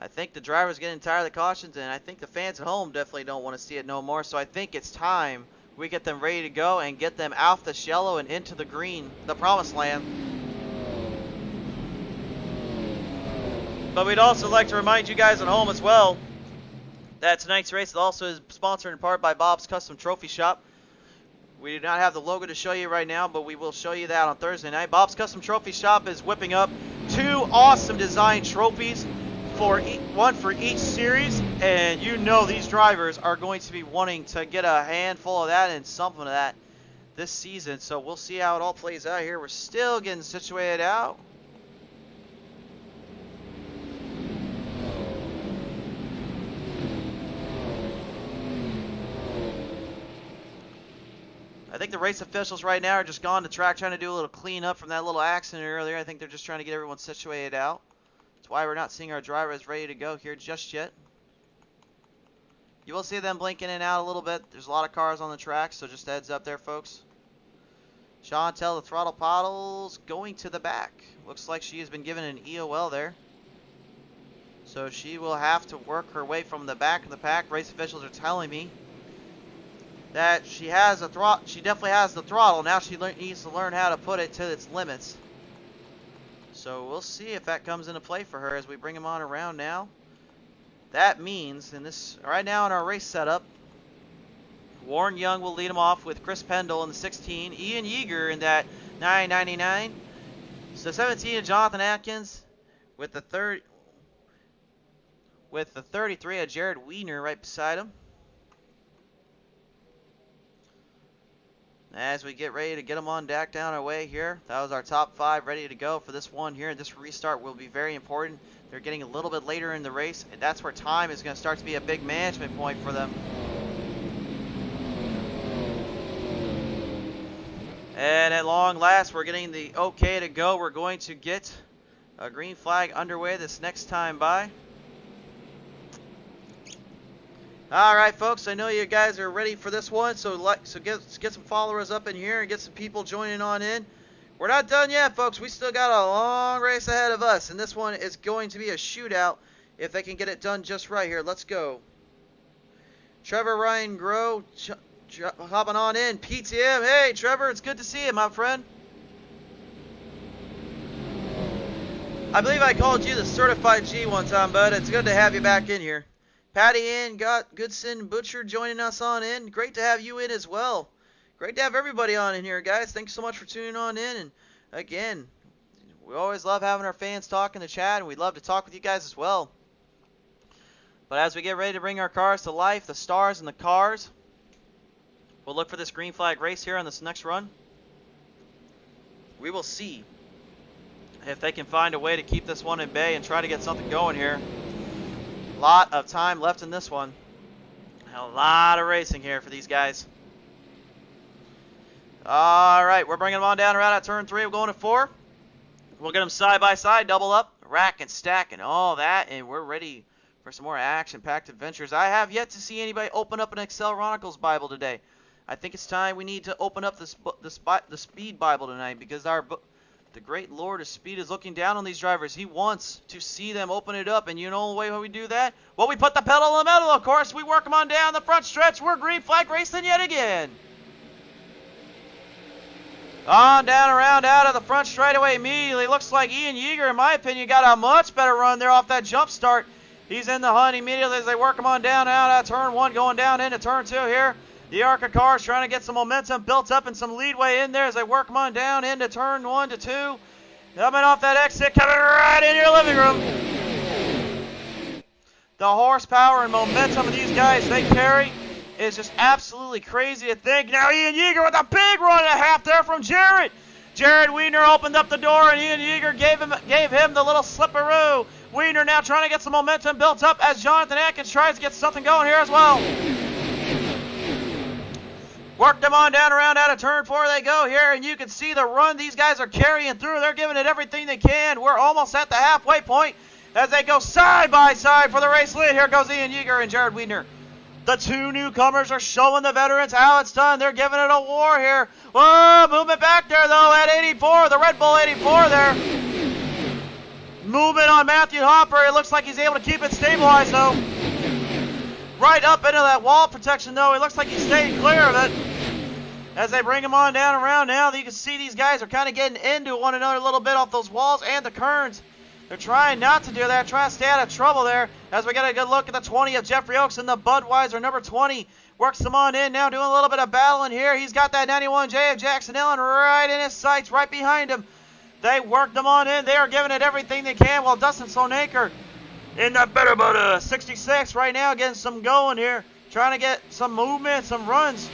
I think the driver's getting tired of the cautions, and I think the fans at home definitely don't want to see it no more. So I think it's time we get them ready to go and get them off the yellow and into the green, the promised land. But we'd also like to remind you guys at home as well that tonight's race also is sponsored in part by Bob's Custom Trophy Shop. We do not have the logo to show you right now, but we will show you that on Thursday night. Bob's Custom Trophy Shop is whipping up 2 awesome design trophies, one for each series, and you know these drivers are going to be wanting to get a handful of that and something of that this season. So we'll see how it all plays out here. We're still getting situated out. I think the race officials right now are just gone to track trying to do a little cleanup from that little accident earlier. I think they're just trying to get everyone situated out. That's why we're not seeing our drivers ready to go here just yet. You will see them blinking in and out a little bit. There's a lot of cars on the track, so just a heads up there, folks. Chantel, the throttle Pottlez, going to the back. Looks like she has been given an EOL there. So she will have to work her way from the back of the pack. Race officials are telling me that she has a throttle. She definitely has the throttle. Now she needs to learn how to put it to its limits. So we'll see if that comes into play for her as we bring them on around now. That means, in this right now in our race setup, Warren Young will lead them off with Chris Pendle in the 16, Ian Yeager in that 999. So 17 Jonathan Atkins with the 33 Jared Wiener right beside him. As we get ready to get them on back down our way here, that was our top 5 ready to go for this one here. This restart will be very important. They're getting a little bit later in the race, and that's where time is going to start to be a big management point for them. And at long last, we're getting the okay to go. We're going to get a green flag underway this next time by. All right, folks. I know you guys are ready for this one, so get some followers up in here and get some people joining on in. We're not done yet, folks. We still got a long race ahead of us, and this one is going to be a shootout if they can get it done just right here. Let's go. Trevor Ryan Grow hopping on in. PTM. Hey, Trevor, it's good to see you, my friend. I believe I called you the certified G one time, bud. It's good to have you back in here. Patty Ann Goodson Butcher joining us on in. Great to have you in as well. Great to have everybody on in here, guys. Thanks so much for tuning on in. And again, we always love having our fans talk in the chat, and we'd love to talk with you guys as well. But as we get ready to bring our cars to life, the stars and the cars, we'll look for this green flag race here on this next run. We will see if they can find a way to keep this one in bay and try to get something going here. A lot of time left in this one. A lot of racing here for these guys. All right, we're bringing them on down around at turn 3. We're going to 4. We'll get them side by side, double up, rack and stack and all that, and we're ready for some more action-packed adventures. I have yet to see anybody open up an Excel Chronicles Bible today. I think it's time we need to open up the Speed Bible tonight, because the great Lord of Speed is looking down on these drivers. He wants to see them open it up, and you know the way we do that? Well, we put the pedal in the metal, of course. We work them on down the front stretch. We're green flag racing yet again. On down around out of the front straightaway immediately. Looks like Ian Yeager, in my opinion, got a much better run there off that jump start. He's in the hunt immediately as they work him on down out at turn 1, going down into turn 2 here. The ARCA cars trying to get some momentum built up and some leadway in there as they work them on down into turn 1 to 2. Coming off that exit, coming right in your living room. The horsepower and momentum of these guys they carry is just absolutely crazy to think. Now Ian Yeager with a big run and a half there from Jared. Jared Weiner opened up the door, and Ian Yeager gave him the little slipperoo. Weiner now trying to get some momentum built up as Jonathan Atkins tries to get something going here as well. Work them on down around out of turn 4 they go here, and you can see the run these guys are carrying through. They're giving it everything they can. We're almost at the halfway point as they go side by side for the race lead. Here goes Ian Yeager and Jared Weiner. The two newcomers are showing the veterans how it's done. They're giving it a war here. Whoa, movement back there, though, at 84. The Red Bull 84 there. Movement on Matthew Hopper. It looks like he's able to keep it stabilized, though. Right up into that wall protection, though. It looks like he's staying clear of it. As they bring him on down around now, you can see these guys are kind of getting into one another a little bit off those walls and the kerns. They're trying not to do that, trying to stay out of trouble there. As we get a good look at the 20 of Jeffrey Oaks and the Budweiser number 20. Works them on in now, doing a little bit of battling here. He's got that 91J of Jackson Allen right in his sights, right behind him. They worked them on in. They are giving it everything they can, while Dustin Sonaker in the better but 66 right now, getting some going here. Trying to get some movement, some runs.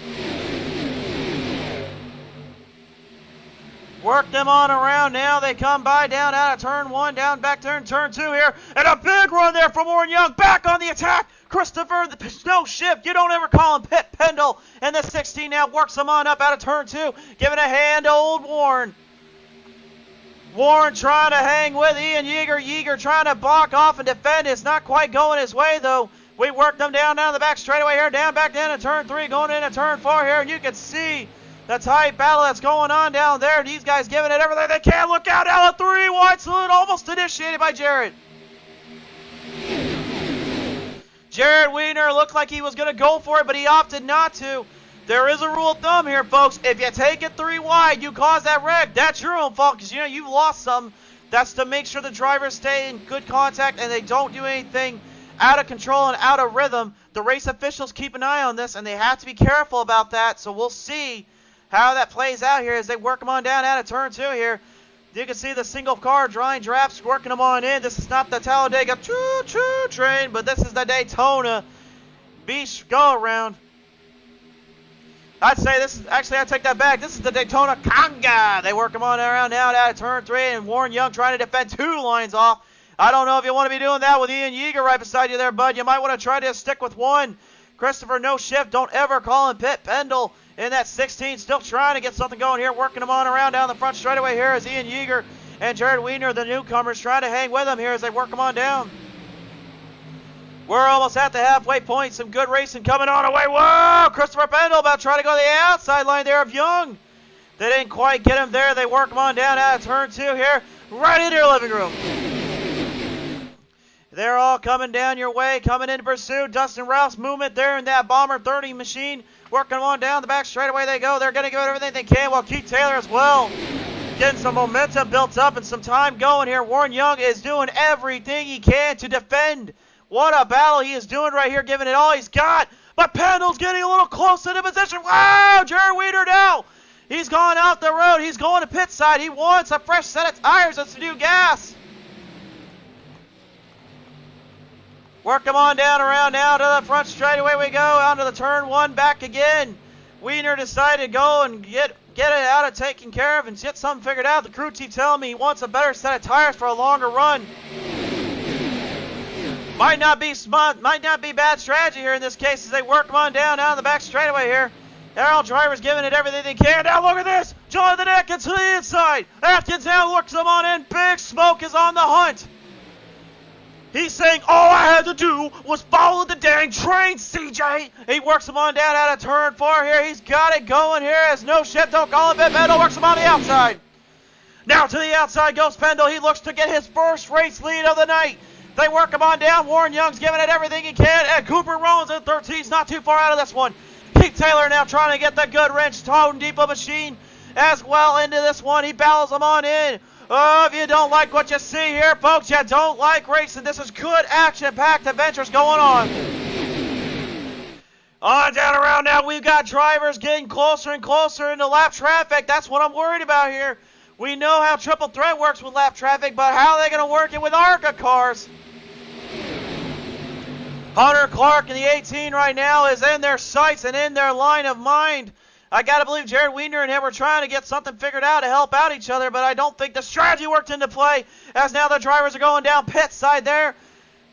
Work them on around now. They come by down out of turn 1, down back turn 2 here. And a big run there from Warren Young. Back on the attack. Christopher, the snow shift. You don't ever call him Pit Pendle. And the 16 now works them on up out of turn 2. Giving a hand to old Warren. Warren trying to hang with Ian Yeager. Yeager trying to block off and defend. It's not quite going his way, though. We worked them down the back straightaway here. Down back down to turn 3. Going into turn 4 here. And you can see the tight battle that's going on down there. These guys giving it everything they can. Look out, out of 3 wide salute, almost initiated by Jared. Jared Weiner looked like he was going to go for it, but he opted not to. There is a rule of thumb here, folks. If you take it 3 wide, you cause that wreck. That's your own fault, because you've lost some. That's to make sure the drivers stay in good contact and they don't do anything out of control and out of rhythm. The race officials keep an eye on this, and they have to be careful about that. So we'll see how that plays out here as they work them on down out of turn 2 here. You can see the single car drawing drafts, working them on in. This is not the Talladega choo-choo train, but this is the Daytona Beach go-around. I'd say this is, actually I take that back. This is the Daytona Conga. They work them on around now out of turn 3, and Warren Young trying to defend 2 lines off. I don't know if you want to be doing that with Ian Yeager right beside you there, bud. You might want to try to stick with 1. Christopher, no shift. Don't ever call him Pit Pendle. In that 16, still trying to get something going here, working them on around down the front straightaway here as Ian Yeager and Jared Weiner, the newcomers, trying to hang with them here as they work them on down. We're almost at the halfway point. Some good racing coming on away. Whoa! Christopher Pendle about trying to go to the outside line there of Young. They didn't quite get him there. They work him on down out of turn 2 here. Right into your living room. They're all coming down your way, coming into pursuit. Dustin Rouse movement there in that Bomber 30 machine. Working on down the back straight away they go. They're going to give it everything they can. While Keith Taylor as well. Getting some momentum built up and some time going here. Warren Young is doing everything he can to defend. What a battle he is doing right here, giving it all he's got. But Pendle's getting a little close to the position. Wow, Jared Weeder now. He's gone out the road. He's going to pit side. He wants a fresh set of tires and some new gas. Work him on down around now to the front straight. Away we go. Onto the turn 1, back again. Weiner decided to go and get it out of taken care of and get something figured out. The crew chief telling me he wants a better set of tires for a longer run. Might not be smart, might not be bad strategy here in this case as they work him on down the back straightaway here. Harold Driver's giving it everything they can. Now look at this. Jonathan Atkins to the inside. Atkins now looks him on in. Big Smoke is on the hunt. He's saying, all I had to do was follow the dang train, CJ. He works him on down out of turn 4 here. He's got it going here as no ship. Don't call him. Pendle works him on the outside. Now to the outside goes Pendle. He looks to get his first race lead of the night. They work him on down. Warren Young's giving it everything he can. And Cooper Rowan's in 13. He's not too far out of this one. Keith Taylor now trying to get the good wrench Home Depot machine as well into this one. He battles him on in. Oh, if you don't like what you see here, folks, you don't like racing. This is good action-packed adventures going on. On down around now, we've got drivers getting closer and closer into lap traffic. That's what I'm worried about here. We know how triple threat works with lap traffic, but how are they going to work it with ARCA cars? Hunter Clark in the 18 right now is in their sights and in their line of mind. I got to believe Jared Weiner and him were trying to get something figured out to help out each other, but I don't think the strategy worked into play as now the drivers are going down pit side there.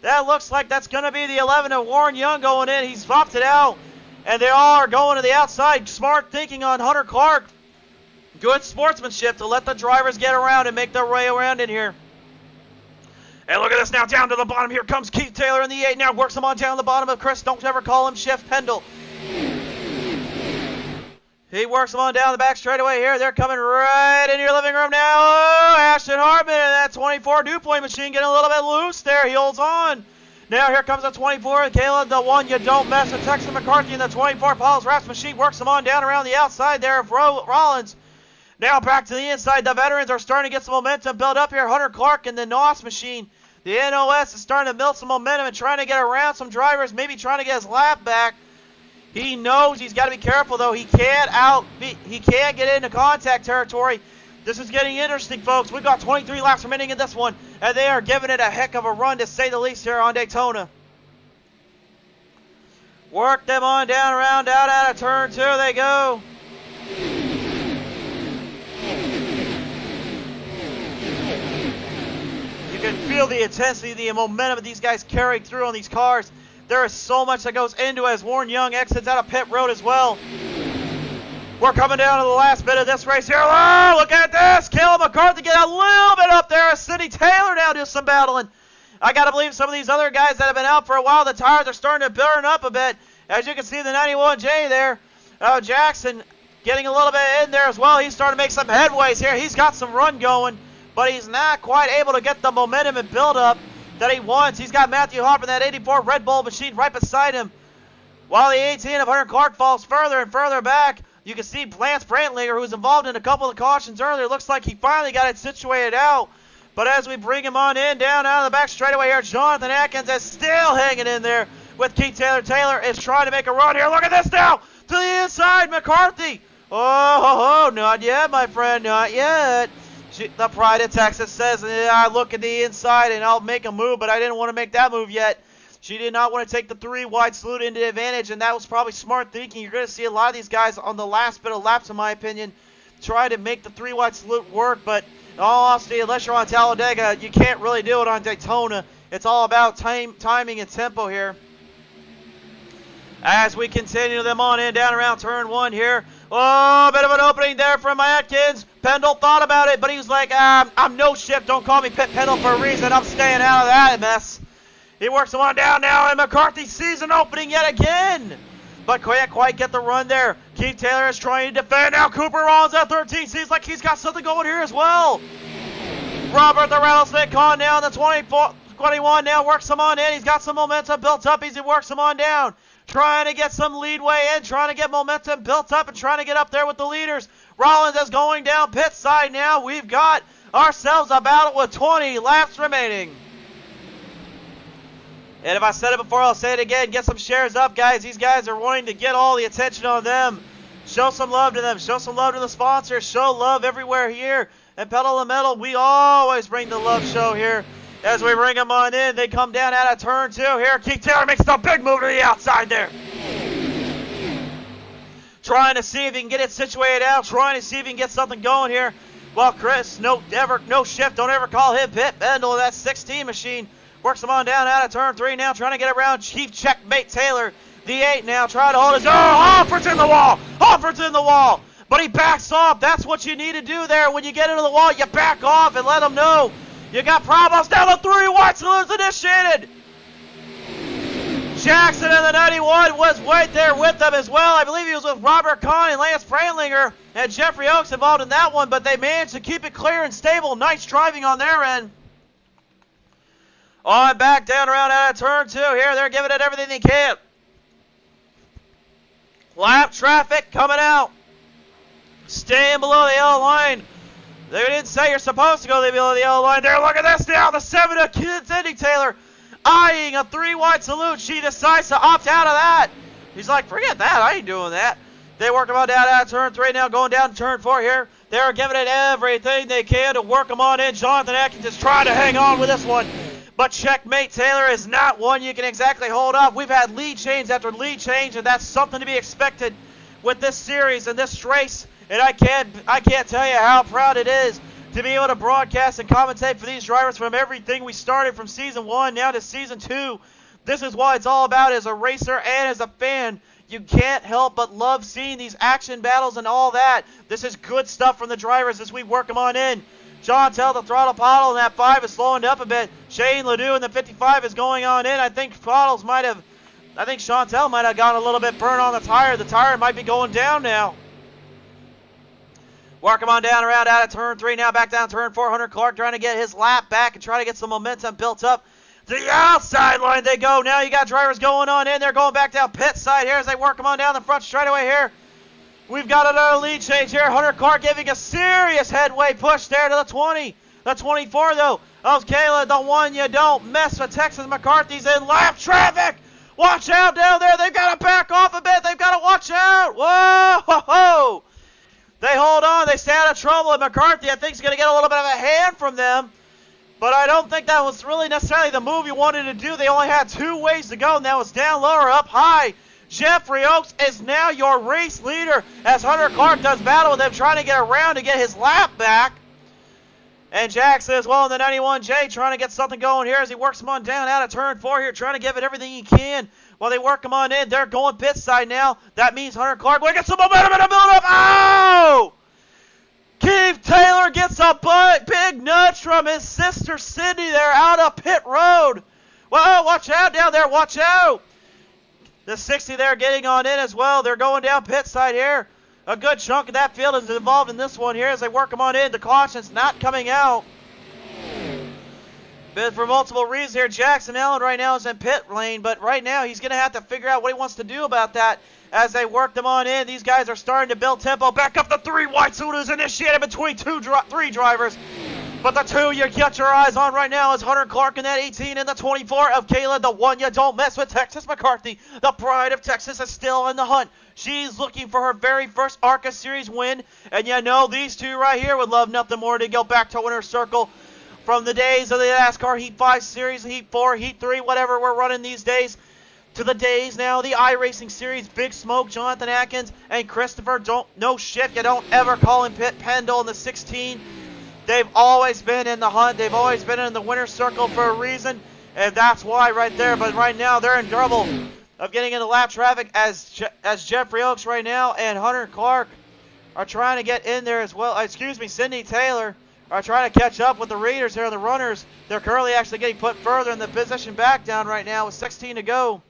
That looks like that's going to be the 11 of Warren Young going in. He's swapped it out, and they all are going to the outside. Smart thinking on Hunter Clark. Good sportsmanship to let the drivers get around and make their way around in here. And look at this now, down to the bottom. Here comes Keith Taylor in the 8. Now works him on down the bottom of Chris. Don't ever call him Chef Pendle. He works him on down the back straightaway here. They're coming right into your living room now. Oh, Ashton Hartman and that 24 dew point machine getting a little bit loose there. He holds on. Now here comes the 24. Caleb, the one you don't mess with. Texan McCarthy in the 24. Pottlez Wrapz machine works him on down around the outside there of Rollins. Now back to the inside. The veterans are starting to get some momentum built up here. Hunter Clark in the NOS machine. The NOS is starting to build some momentum and trying to get around some drivers, maybe trying to get his lap back. He knows he's got to be careful, though. He can't get into contact territory. This is getting interesting, folks. We've got 23 laps remaining in this one, and they are giving it a heck of a run, to say the least, here on Daytona. Work them on down, around, out of turn 2. They go. You can feel the intensity, the momentum of these guys carrying through on these cars. There is so much that goes into it as Warren Young exits out of pit road as well. We're coming down to the last bit of this race here. Oh, look at this. Caleb McCarthy get a little bit up there as Sidney Taylor now does some battling. I got to believe some of these other guys that have been out for a while, the tires are starting to burn up a bit. As you can see, the 91J there, Jackson getting a little bit in there as well. He's starting to make some headways here. He's got some run going, but he's not quite able to get the momentum and build up that he wants. He's got Matthew Harper, that 84 Red Bull machine, right beside him. While the 18 of Hunter Clark falls further and further back, you can see Lance Brantlinger, who was involved in a couple of cautions earlier. Looks like he finally got it situated out. But as we bring him on in, down out of the back straightaway here, Jonathan Atkins is still hanging in there with Keith Taylor. Taylor is trying to make a run here. Look at this now. To the inside, McCarthy. Oh, not yet, my friend, not yet. The Pride of Texas says, I look at the inside and I'll make a move, but I didn't want to make that move yet. She did not want to take the 3-wide salute into advantage, and that was probably smart thinking. You're going to see a lot of these guys on the last bit of laps, in my opinion, try to make the 3-wide salute work, but in all honesty, unless you're on Talladega, you can't really do it on Daytona. It's all about timing and tempo here. As we continue them on in, down around turn 1 here. Oh, a bit of an opening there from Atkins. Pendle thought about it, but he was like, I'm no ship. Don't call me Pit Pendle for a reason. I'm staying out of that mess. He works him on down now, and McCarthy season opening yet again. But can't quite get the run there. Keith Taylor is trying to defend. Now Cooper Rollins at 13. Seems like he's got something going here as well. Robert the Rattlesnake Con now in the 21 now works him on in. He's got some momentum built up as he works him on down. Trying to get some leadway in, trying to get momentum built up and trying to get up there with the leaders. Rollins is going down pit side now. We've got ourselves a battle with 20 laps remaining. And if I said it before, I'll say it again. Get some shares up, guys. These guys are wanting to get all the attention on them. Show some love to them. Show some love to the sponsors. Show love everywhere here. And Pedal to Metal, we always bring the love show here. As we bring them on in, they come down out of turn 2 here. Keith Taylor makes the big move to the outside there. Trying to see if he can get it situated out. Trying to see if he can get something going here. Well, Chris, no shift. Don't ever call him Pit Bendel. That 16 machine. Works him on down out of turn 3 now, trying to get around Chief Checkmate Taylor. The 8 now, trying to hold his... Oh, Hofford's in the wall! Hofford's in the wall! But he backs off. That's what you need to do there. When you get into the wall, you back off and let them know you got problems. Down the 3, White Saloon's initiated! Jackson in the 91 was right there with them as well. I believe he was with Robert Kahn and Lance Frandlinger and Jeffrey Oaks involved in that one, but they managed to keep it clear and stable. Nice driving on their end. On back down around out of turn 2 here. They're giving it everything they can. Lap traffic coming out. Staying below the yellow line. They didn't say you're supposed to go below the yellow line there. Look at this now. The 7 of Cindy Taylor eyeing a 3 wide salute. She decides to opt out of that. He's like, forget that. I ain't doing that. They work them on down out of turn 3 now. Going down to turn 4 here. They're giving it everything they can to work them on in. Jonathan Atkins is trying to hang on with this one. But Checkmate Taylor is not one you can exactly hold up. We've had lead change after lead change, and that's something to be expected with this series and this race. And I can't tell you how proud it is to be able to broadcast and commentate for these drivers from everything we started from Season 1 now to Season 2. This is what it's all about as a racer and as a fan. You can't help but love seeing these action battles and all that. This is good stuff from the drivers as we work them on in. John Tell, the throttle Pottle, and that 5 is slowing up a bit. Shane Ledoux in the 55 is going on in. I think Chantel might have gotten a little bit burnt on the tire. The tire might be going down now. Work him on down around out of turn 3 now. Back down turn 4. Hunter Clark trying to get his lap back and try to get some momentum built up. To the outside line they go. Now you got drivers going on in. They're going back down pit side here as they work them on down the front straightaway here. We've got another lead change here. Hunter Clark giving a serious headway push there to the 20. The 24, though, of Kayla, the 1 you don't mess with. Texas McCarthy's in lap traffic. Watch out down there. They've got to back off a bit. They've got to watch out. Whoa! They hold on. They stay out of trouble. And McCarthy, I think, is going to get a little bit of a hand from them. But I don't think that was really necessarily the move you wanted to do. They only had 2 ways to go, and that was down low or up high. Jeffrey Oaks is now your race leader as Hunter Clark does battle with him, trying to get around to get his lap back. And Jackson as well in the 91J trying to get something going here as he works him on down out of turn 4 here, trying to give it everything he can while they work him on in. They're going pit side now. That means Hunter Clark will get some momentum and a build-up. Oh! Keith Taylor gets a big nudge from his sister Cindy there out of pit road. Whoa, watch out down there. Watch out. The 60 there getting on in as well. They're going down pit side here. A good chunk of that field is involved in this one here as they work them on in. The caution's not coming out. But for multiple reasons here, Jackson Allen right now is in pit lane. But right now he's going to have to figure out what he wants to do about that as they work them on in. These guys are starting to build tempo. Back up the 3 white suiters initiated between 3 drivers. But the 2 you got your eyes on right now is Hunter Clark in that 18 and the 24 of Kayla, the 1 you don't mess with. Texas McCarthy, the pride of Texas, is still in the hunt. She's looking for her very first ARCA Series win. And you know these 2 right here would love nothing more to go back to winner's circle from the days of the NASCAR Heat 5 Series, Heat 4, Heat 3, whatever we're running these days, to the days now, the iRacing Series, Big Smoke, Jonathan Atkins, and Christopher. No shit, you don't ever call him Pit Pendle in the 16. They've always been in the hunt. They've always been in the winner's circle for a reason, and that's why right there. But right now, they're in trouble of getting into lap traffic as Jeffrey Oaks right now and Hunter Clark are trying to get in there as well. Cindy Taylor are trying to catch up with the leaders here, the runners. They're currently actually getting put further in the position back down right now with 16 to go.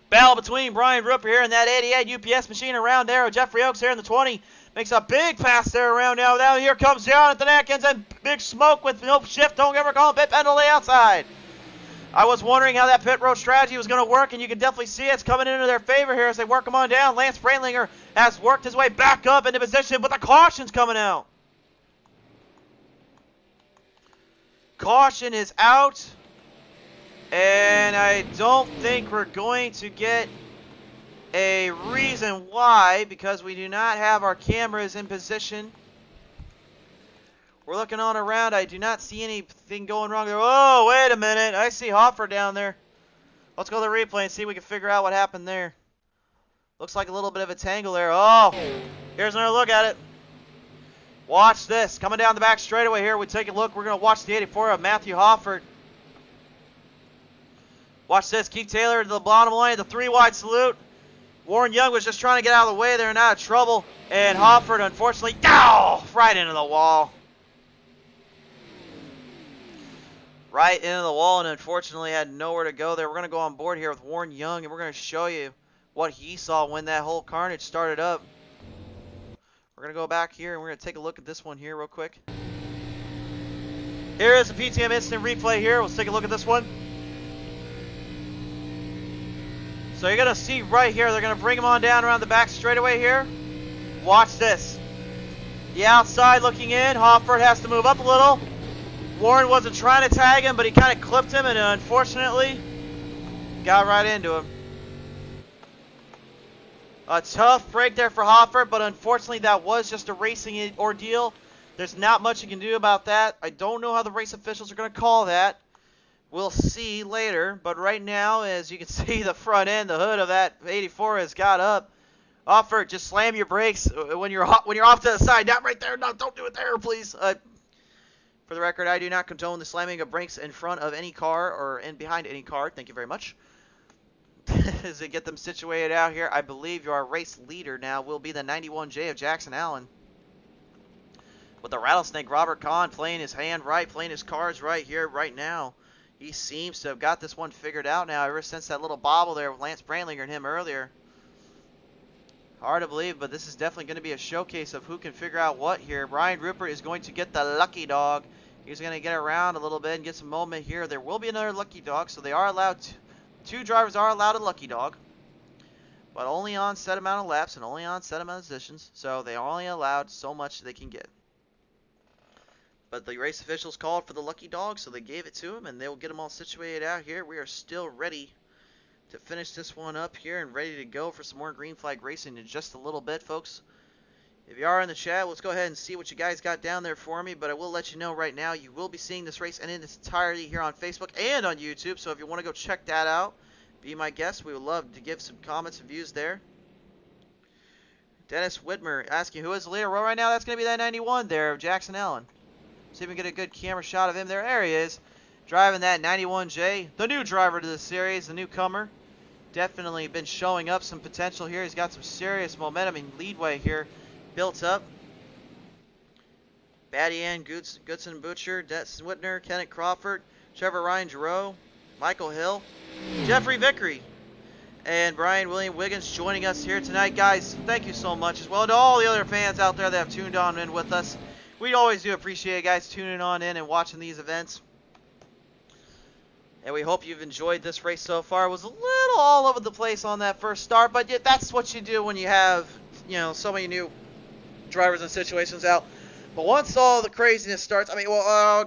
Battle between Brian Rupert here and that 88 UPS machine around there. Jeffrey Oaks here in the 20. Makes a big pass there around now. Now here comes Jonathan Atkins and Big Smoke with no shift. Don't ever call him pit penalty outside. I was wondering how that pit road strategy was going to work, and you can definitely see it's coming into their favor here as they work them on down. Lance Brandlinger has worked his way back up into position, but the caution's coming out. Caution is out, and I don't think we're going to get a reason why, because we do not have our cameras in position. We're looking on around. I do not see anything going wrong there. Oh, wait a minute. I see Hoffer down there. Let's go to the replay and see if we can figure out what happened there. Looks like a little bit of a tangle there. Oh, here's another look at it. Watch this. Coming down the back straightaway here. We take a look. We're going to watch the 84 of Matthew Hofford. Watch this. Keith Taylor to the bottom line. The 3-wide salute. Warren Young was just trying to get out of the way there and out of trouble. And Hofford, unfortunately, right into the wall. Right into the wall, and unfortunately had nowhere to go there. We're going to go on board here with Warren Young, and we're going to show you what he saw when that whole carnage started up. We're going to go back here, and we're going to take a look at this one here real quick. Here is the PTM instant replay here. Let's take a look at this one. So you're going to see right here, they're going to bring him on down around the back straightaway here. Watch this. The outside looking in. Hofford has to move up a little. Warren wasn't trying to tag him, but he kind of clipped him, and unfortunately got right into him. A tough break there for Hofford, but unfortunately that was just a racing ordeal. There's not much you can do about that. I don't know how the race officials are going to call that. We'll see later, but right now, as you can see, the front end, the hood of that 84 has got up. Hofford, just slam your brakes when you're off to the side. Not right there. No, don't do it there, please. For the record, I do not condone the slamming of brakes in front of any car or in behind any car. Thank you very much. As they get them situated out here, I believe your race leader now will be the 91J of Jackson Allen. With the Rattlesnake, Robert Kahn playing his hand right, playing his cards right here, right now. He seems to have got this one figured out now ever since that little bobble there with Lance Brandlinger and him earlier. Hard to believe, but this is definitely going to be a showcase of who can figure out what here. Brian Rupert is going to get the lucky dog. He's going to get around a little bit and get some moment here. There will be another lucky dog, so they are allowed two drivers are allowed a lucky dog, but only on set amount of laps and only on set amount of positions, so they are only allowed so much they can get. But the race officials called for the lucky dog, so they gave it to him, and they will get them all situated out here. We are still ready to finish this one up here and ready to go for some more green flag racing in just a little bit, folks. If you are in the chat, let's go ahead and see what you guys got down there for me, but I will let you know right now, you will be seeing this race in its entirety here on Facebook and on YouTube, so if you want to go check that out, be my guest. We would love to give some comments and views there. Dennis Whitmer asking who is the leader row right now. That's going to be that 91 there of Jackson Allen. See if we can get a good camera shot of him there. There he is, driving that 91J, the new driver to the series, the newcomer. Definitely been showing up some potential here. He's got some serious momentum and leadway here built up. Batty Ann, Goodson Butcher, Dennis Whitner, Kenneth Crawford, Trevor Ryan Giroux, Michael Hill, Jeffrey Vickery, and Brian William Wiggins joining us here tonight. Guys, thank you so much as well to all the other fans out there that have tuned on in with us. We always do appreciate you guys tuning on in and watching these events. And we hope you've enjoyed this race so far. It was a little all over the place on that first start, but yet that's what you do when you have, so many new drivers and situations out. But once all the craziness starts, okay,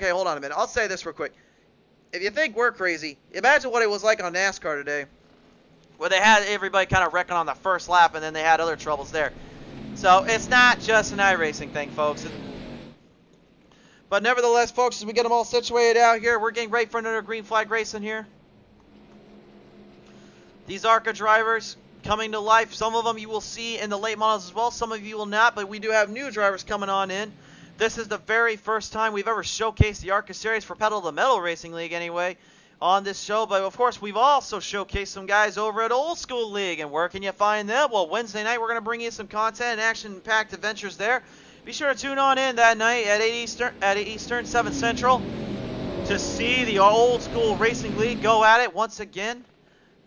hold on a minute. I'll say this real quick. If you think we're crazy, imagine what it was like on NASCAR today, where they had everybody kind of wrecking on the first lap, and then they had other troubles there. So it's not just an iRacing thing, folks. But nevertheless, folks, as we get them all situated out here, we're getting ready for another green flag racing here. These ARCA drivers coming to life. Some of them you will see in the late models as well. Some of you will not, but we do have new drivers coming on in. This is the very first time we've ever showcased the ARCA Series for Pedal to the Metal Racing League anyway on this show. But, of course, we've also showcased some guys over at Old School League. And where can you find them? Well, Wednesday night we're going to bring you some content and action-packed adventures there. be sure to tune on in that night at 8 Eastern, 7 Central to see the old school Racing League go at it once again.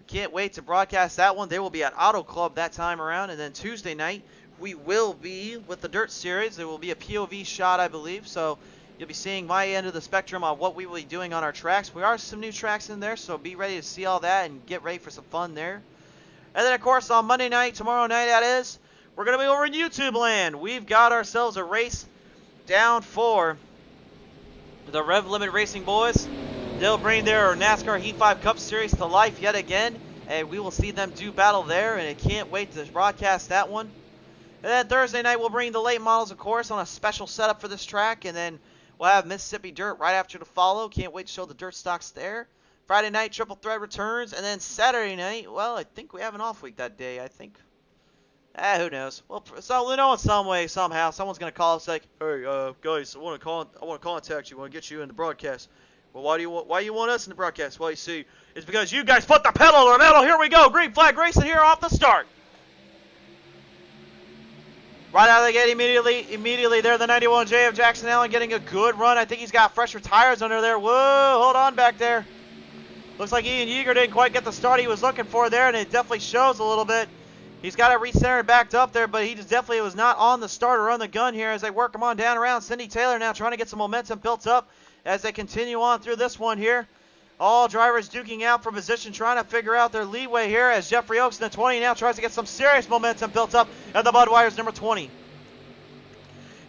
Can't wait to broadcast that one. They will be at Auto Club that time around. And then Tuesday night, we will be with the Dirt Series. There will be a POV shot, I believe. So you'll be seeing my end of the spectrum on what we will be doing on our tracks. We are some new tracks in there, so be ready to see all that and get ready for some fun there. And then, of course, on Monday night, tomorrow night that is, we're going to be over in YouTube land. We've got ourselves a race down for the Rev Limit Racing boys. They'll bring their NASCAR Heat 5 Cup Series to life yet again, and we will see them do battle there, and I can't wait to broadcast that one. And then Thursday night, we'll bring the late models, of course, on a special setup for this track, and then we'll have Mississippi Dirt right after to follow. Can't wait to show the dirt stocks there. Friday night, Triple Threat returns, and then Saturday night, well, I think we have an off week that day, I think. Who knows? Well, so, in some way, somehow, someone's going to call us like, hey, guys, I want to contact you. I want to get you in the broadcast. Well, why do you want us in the broadcast? Well, you see, it's because you guys put the pedal to the metal. Here we go. Green flag racing here off the start. Right out of the gate immediately there, the 91 JF Jackson Allen getting a good run. I think he's got fresher tires under there. Whoa, hold on back there. Looks like Ian Yeager didn't quite get the start he was looking for there, and it definitely shows a little bit. He's got it recentered backed up there, but he just definitely was not on the start or on the gun here as they work him on down around. Cindy Taylor now trying to get some momentum built up as they continue on through this one here. All drivers duking out for position, trying to figure out their leeway here as Jeffrey Oaks in the 20 now tries to get some serious momentum built up at the Budweiser's number 20.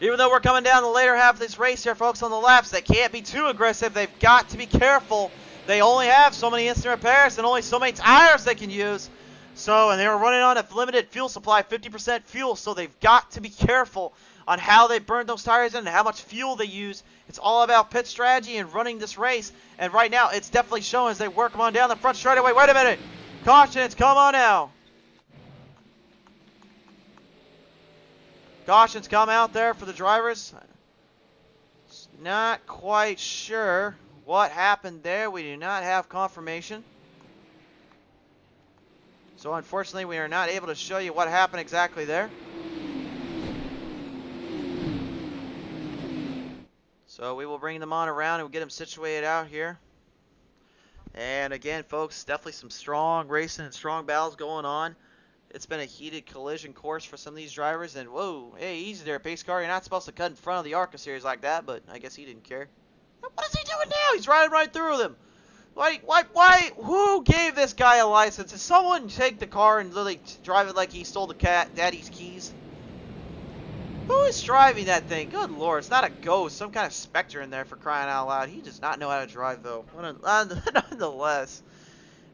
Even though we're coming down the later half of this race here, folks, on the laps, they can't be too aggressive. They've got to be careful. They only have so many instant repairs and only so many tires they can use. So, and they were running on a limited fuel supply, 50% fuel, so they've got to be careful on how they burn those tires in and how much fuel they use. It's all about pit strategy and running this race. And right now, it's definitely showing as they work them on down the front straightaway. Wait a minute. Cautions, come on now. Cautions come out there for the drivers. Not quite sure what happened there. We do not have confirmation. So unfortunately, we are not able to show you what happened exactly there. So we will bring them on around and we'll get them situated out here. And again, folks, definitely some strong racing and strong battles going on. It's been a heated collision course for some of these drivers. And whoa, hey, easy there, pace car. You're not supposed to cut in front of the ARCA Series like that, but I guess he didn't care. What is he doing now? He's riding right through them. Why? Who gave this guy a license? Did someone take the car and literally drive it like he stole the daddy's keys? Who is driving that thing? Good lord, it's not a ghost. Some kind of specter in there for crying out loud. He does not know how to drive, though. Nonetheless,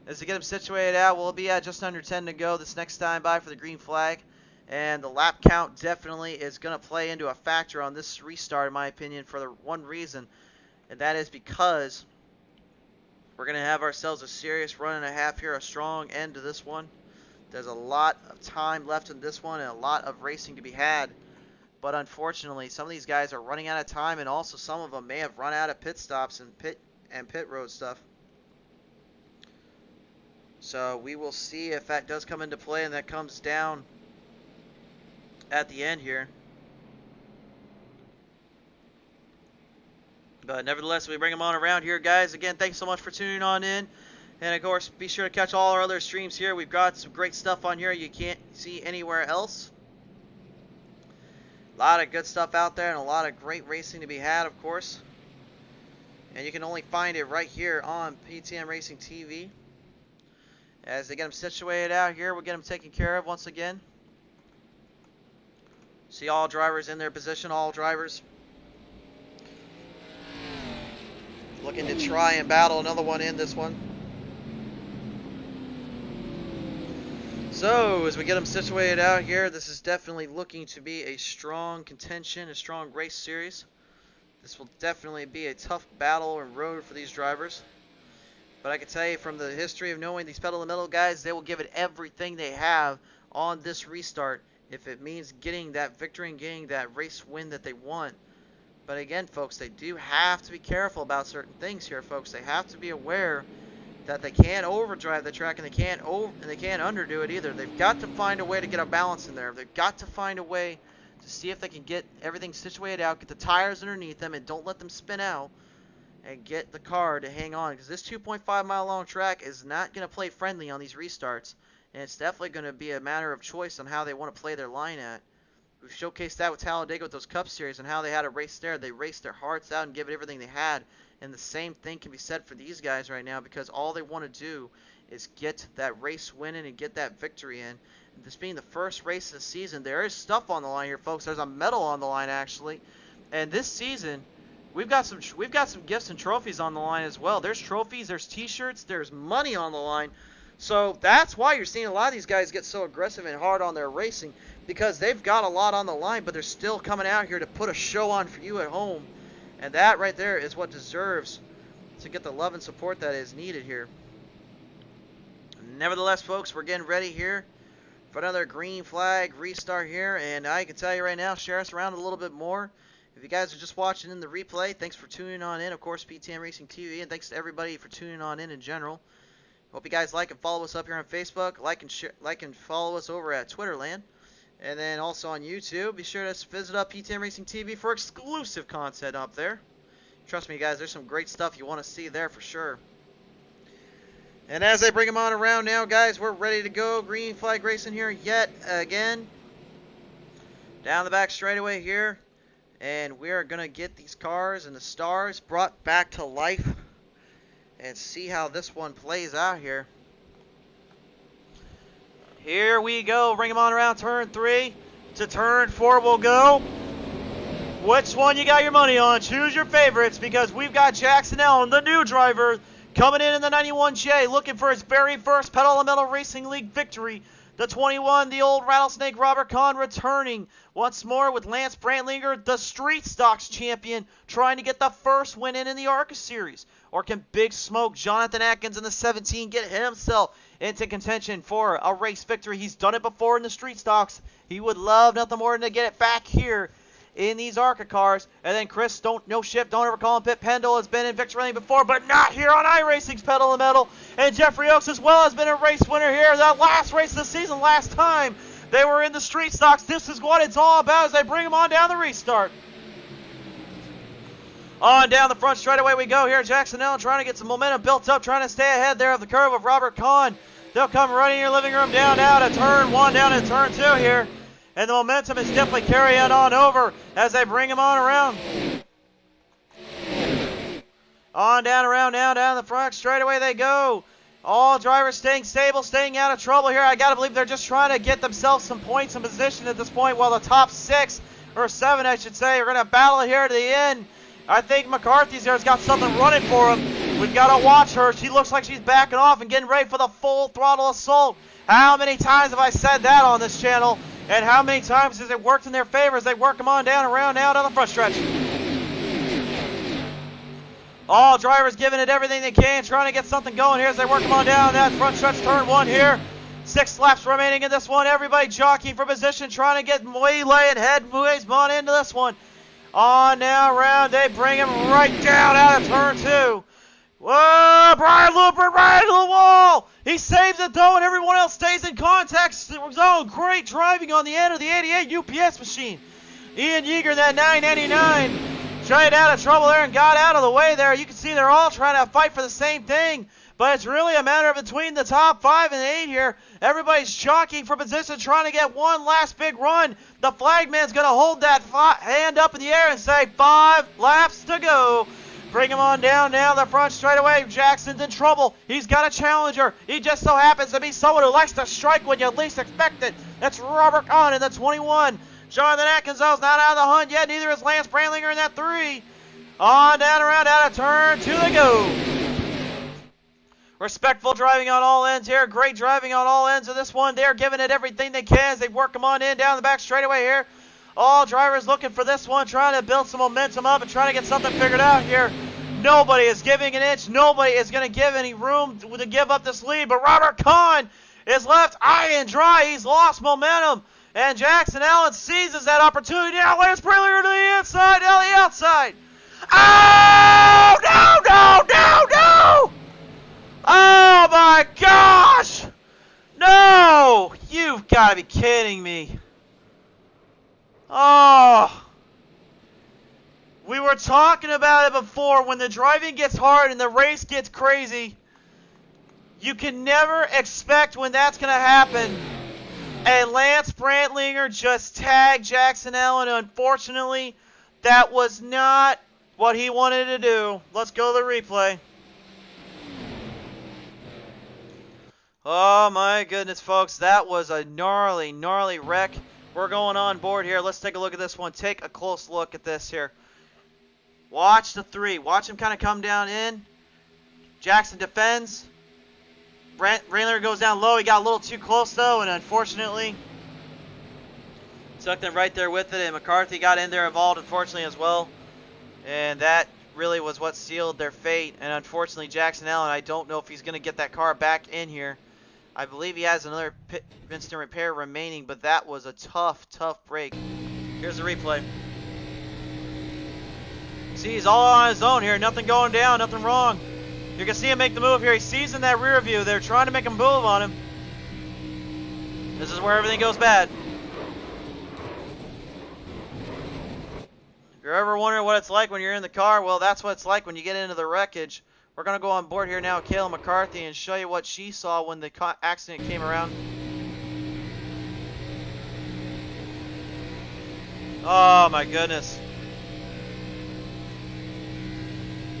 as to get him situated out, we'll be at just under 10 to go this next time by for the green flag. And the lap count definitely is going to play into a factor on this restart, in my opinion, for the one reason. And that is because we're going to have ourselves a serious run and a half here, a strong end to this one. There's a lot of time left in this one and a lot of racing to be had. But unfortunately, some of these guys are running out of time, and also some of them may have run out of pit stops and pit road stuff. So we will see if that does come into play and that comes down at the end here. But nevertheless, we bring them on around here, guys. Again, thanks so much for tuning on in. And, of course, be sure to catch all our other streams here. We've got some great stuff on here you can't see anywhere else. A lot of good stuff out there and a lot of great racing to be had, of course. And you can only find it right here on PTM Racing TV. As they get them situated out here, we'll get them taken care of once again. See all drivers in their position, all drivers looking to try and battle another one in this one. So, as we get them situated out here, this is definitely looking to be a strong contention, a strong race series. This will definitely be a tough battle and road for these drivers. But I can tell you from the history of knowing these pedal to the metal guys, they will give it everything they have on this restart if it means getting that victory and getting that race win that they want. But again, folks, they do have to be careful about certain things here, folks. They have to be aware that they can't overdrive the track and they can't underdo it either. They've got to find a way to get a balance in there. They've got to find a way to see if they can get everything situated out, get the tires underneath them, and don't let them spin out, and get the car to hang on. Because this 2.5 mile long track is not going to play friendly on these restarts, and it's definitely going to be a matter of choice on how they want to play their line at. We've showcased that with Talladega with those Cup Series and how they had a race there. They raced their hearts out and gave it everything they had. And the same thing can be said for these guys right now, because all they want to do is get that race winning and get that victory in. And this being the first race of the season, there is stuff on the line here, folks. There's a medal on the line, actually. And this season, we've got some gifts and trophies on the line as well. There's trophies, there's T-shirts, there's money on the line. So that's why you're seeing a lot of these guys get so aggressive and hard on their racing, because they've got a lot on the line, but they're still coming out here to put a show on for you at home. And that right there is what deserves to get the love and support that is needed here. Nevertheless, folks, we're getting ready here for another green flag restart here. And I can tell you right now, share us around a little bit more. If you guys are just watching in the replay, thanks for tuning on in. Of course, PTM Racing TV, and thanks to everybody for tuning on in general. Hope you guys like and follow us up here on Facebook. Like and follow us over at Twitterland. And then also on YouTube. Be sure to visit up PTM Racing TV for exclusive content up there. Trust me, guys, there's some great stuff you want to see there for sure. And as I bring them on around now, guys, we're ready to go. Green flag racing here yet again. Down the back straightaway here. And we are going to get these cars and the stars brought back to life. And see how this one plays out here. Here we go. Bring them on around turn 3 to turn 4 we'll go. Which one you got your money on? Choose your favorites, because we've got Jackson Allen, the new driver, coming in the 91J, looking for his very first Pedal to the Metal Racing League victory. The 21, the old rattlesnake Robert Kahn, returning once more with Lance Brandlinger, the Street Stocks champion, trying to get the first win in the ARCA Series. Or can Big Smoke Jonathan Atkins in the 17 get himself into contention for a race victory? He's done it before in the Street Stocks. He would love nothing more than to get it back here in these ARCA cars. And then Chris, don't ever call him Pit Pendle, has been in victory lane before, but not here on iRacing's Pedal to the Metal. And Jeffrey Oaks as well has been a race winner here. That last race of the season, last time they were in the Street Stocks. This is what it's all about as they bring them on down the restart. On down the front straightaway we go here. Jackson Allen trying to get some momentum built up, trying to stay ahead there of the curve of Robert Kahn. They'll come running your living room down now to turn 1, down to turn 2 here. And the momentum is definitely carrying on over as they bring him on around. On down around now, down the front straightaway they go. All drivers staying stable, staying out of trouble here. I got to believe they're just trying to get themselves some points in position at this point, while the top 6, or 7 I should say, are going to battle it here to the end. I think McCarthy's there has got something running for him. We've got to watch her. She looks like she's backing off and getting ready for the full throttle assault. How many times have I said that on this channel? And how many times has it worked in their favor as they work them on down around now down the front stretch? All drivers giving it everything they can, trying to get something going here as they work them on down that front stretch turn 1 here. 6 laps remaining in this one. Everybody jockeying for position, trying to get waylay and head ways on into this one. On now around, they bring him right down out of turn 2. Whoa, Brian Looper right into the wall. He saves it though, and everyone else stays in contact zone. Great driving on the end of the 88 UPS machine. Ian Yeager, that 999, trying out of trouble there and got out of the way there. You can see they're all trying to fight for the same thing, but it's really a matter of between the top 5 and 8 here. Everybody's jockeying for position, trying to get one last big run. The flagman's going to hold that hand up in the air and say 5 laps to go. Bring him on down now the front straightaway. Jackson's in trouble. He's got a challenger. He just so happens to be someone who likes to strike when you least expect it. That's Robert Kahn in the 21. Jonathan Atkins, though, is not out of the hunt yet. Neither is Lance Brandlinger in that 3. On down around out of turn 2 they go. Respectful driving on all ends here. Great driving on all ends of this one. They're giving it everything they can as they work them on in down the back straightaway here. All drivers looking for this one, trying to build some momentum up and trying to get something figured out here. Nobody is giving an inch. Nobody is going to give any room to give up this lead. But Robert Kahn is left high and dry. He's lost momentum. And Jackson Allen seizes that opportunity. Now Lance Brandlinger to the inside, down the outside. Oh, no! Oh, my gosh! No! You've got to be kidding me. Oh! We were talking about it before. When the driving gets hard and the race gets crazy, you can never expect when that's going to happen. And Lance Brantlinger just tagged Jackson Allen. Unfortunately, that was not what he wanted to do. Let's go to the replay. Oh my goodness, folks. That was a gnarly, gnarly wreck. We're going on board here. Let's take a look at this one. Take a close look at this here. Watch the three. Watch him kind of come down in. Jackson defends. Brantlinger goes down low. He got a little too close, though, and unfortunately took them right there with it. And McCarthy got in there involved, unfortunately, as well. And that really was what sealed their fate. And unfortunately, Jackson Allen, I don't know if he's going to get that car back in here. I believe he has another instant repair remaining, but that was a tough, tough break. Here's the replay. See, he's all on his own here. Nothing going down, nothing wrong. You can see him make the move here. He sees in that rear view. They're trying to make him move on him. This is where everything goes bad. If you're ever wondering what it's like when you're in the car, well, that's what it's like when you get into the wreckage. We're going to go on board here now with Kayla McCarthy and show you what she saw when the accident came around. Oh, my goodness.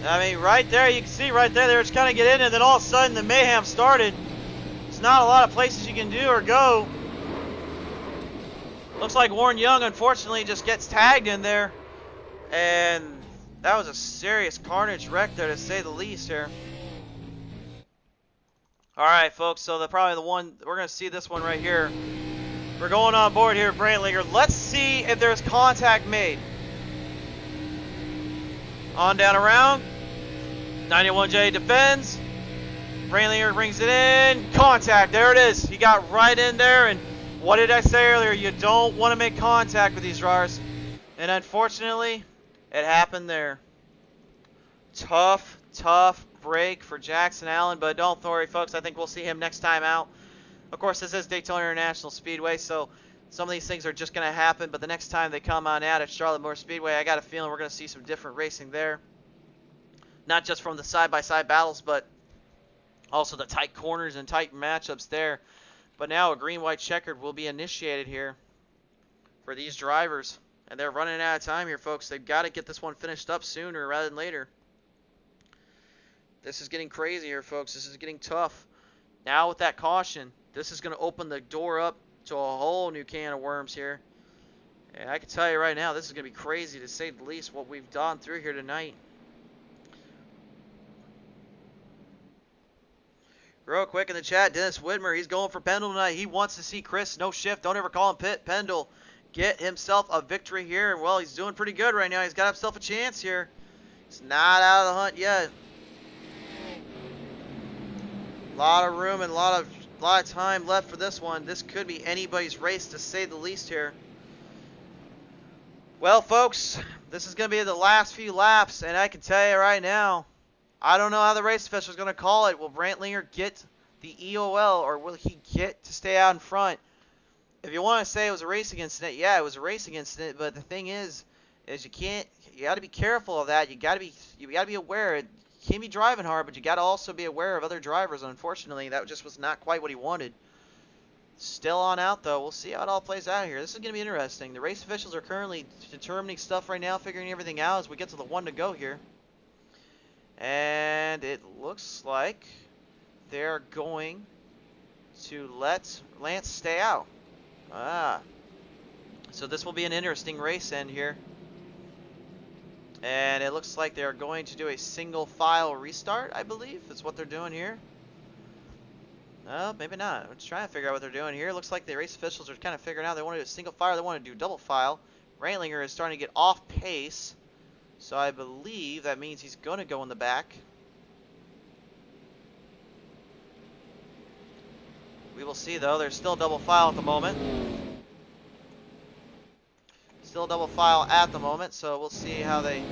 I mean, right there, you can see right there, they were just kind of get in, and then all of a sudden the mayhem started. There's not a lot of places you can do or go. Looks like Warren Young, unfortunately, just gets tagged in there. And that was a serious carnage wreck there, to say the least here. Alright, folks, so probably the one, we're going to see this one right here. We're going on board here, Brantlinger. Let's see if there's contact made. On down around. 91J defends. Brantlinger brings it in. Contact. There it is. He got right in there. And what did I say earlier? You don't want to make contact with these drivers. And unfortunately, it happened there. Tough, tough break for Jackson Allen. But don't worry, folks. I think we'll see him next time out. Of course, this is Daytona International Speedway, so some of these things are just going to happen. But the next time they come on out at Charlotte Motor Speedway, I got a feeling we're going to see some different racing there. Not just from the side-by-side battles, but also the tight corners and tight matchups there. But now a green-white checkered will be initiated here for these drivers. And they're running out of time here, folks. They've got to get this one finished up sooner rather than later. This is getting crazy here, folks. This is getting tough. Now with that caution, this is going to open the door up to a whole new can of worms here. And I can tell you right now, this is going to be crazy, to say the least, what we've gone through here tonight. Real quick in the chat, Dennis Whitmer, he's going for Pendle tonight. He wants to see Chris no shift. Don't ever call him Pendle. Get himself a victory here. Well, he's doing pretty good right now. He's got himself a chance here. He's not out of the hunt yet. A lot of room and a lot of time left for this one. This could be anybody's race, to say the least here. Well, folks, this is going to be the last few laps, and I can tell you right now, I don't know how the race official is going to call it. Will Brantlinger get the EOL, or will he get to stay out in front? If you want to say it was a racing incident, yeah, it was a racing incident. But the thing is you got to be careful of that. You got to be aware. You can't be driving hard, but you got to also be aware of other drivers. Unfortunately, that just was not quite what he wanted. Still on out, though. We'll see how it all plays out here. This is going to be interesting. The race officials are currently determining stuff right now, figuring everything out as we get to the one to go here. And it looks like they're going to let Lance stay out. So this will be an interesting race end here. And it looks like they're going to do a single file restart, I believe. That's what they're doing here. No, maybe not. I'm just trying to figure out what they're doing here. It looks like the race officials are kind of figuring out they want to do a single file, they want to do double file. Brantlinger is starting to get off pace. So I believe that means he's going to go in the back. We will see, though. There's still double file at the moment. Still double file at the moment, so we'll see how they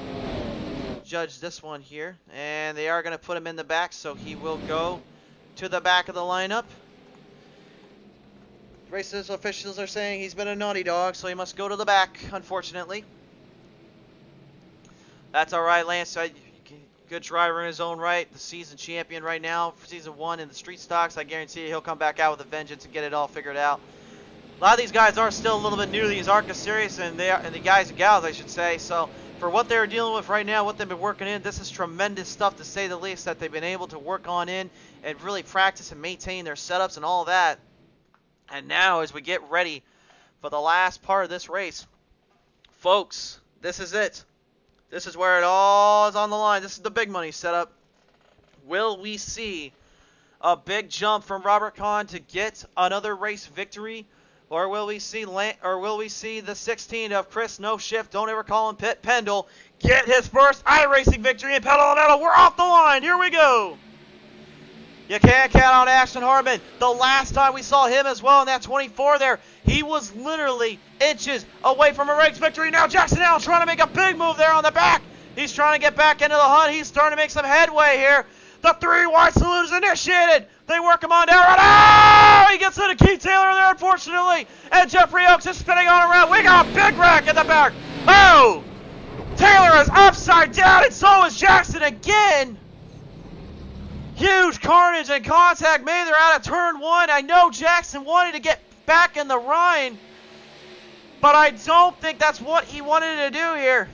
judge this one here. And they are going to put him in the back, so he will go to the back of the lineup. Races officials are saying he's been a naughty dog, so he must go to the back, unfortunately. That's all right, Lance. Good driver in his own right. The season champion right now for season 1 in the street stocks. I guarantee you he'll come back out with a vengeance and get it all figured out. A lot of these guys are still a little bit new to these ARCA Series, and the guys and gals, I should say. So for what they're dealing with right now, what they've been working in, this is tremendous stuff to say the least that they've been able to work on in and really practice and maintain their setups and all that. And now as we get ready for the last part of this race, folks, this is it. This is where it all is on the line. This is the big money setup. Will we see a big jump from Robert Kahn to get another race victory? Or will we see the 16 of Chris No Shift, don't ever call him Pit Pendle, get his first iRacing victory in pedal to metal? We're off the line. Here we go. You can't count on Ashton Hardman. The last time we saw him as well in that 24 there, he was literally inches away from a race victory. Now Jackson Allen trying to make a big move there on the back. He's trying to get back into the hunt. He's starting to make some headway here. The 3 wide salute is initiated. They work him on down. Oh! He gets into Keith Taylor there, unfortunately. And Jeffrey Oaks is spinning on around. We got a big wreck in the back. Oh! Taylor is upside down, and so is Jackson again. Huge carnage and contact made there out of turn 1. I know Jackson wanted to get back in the Rhine, but I don't think that's what he wanted to do here.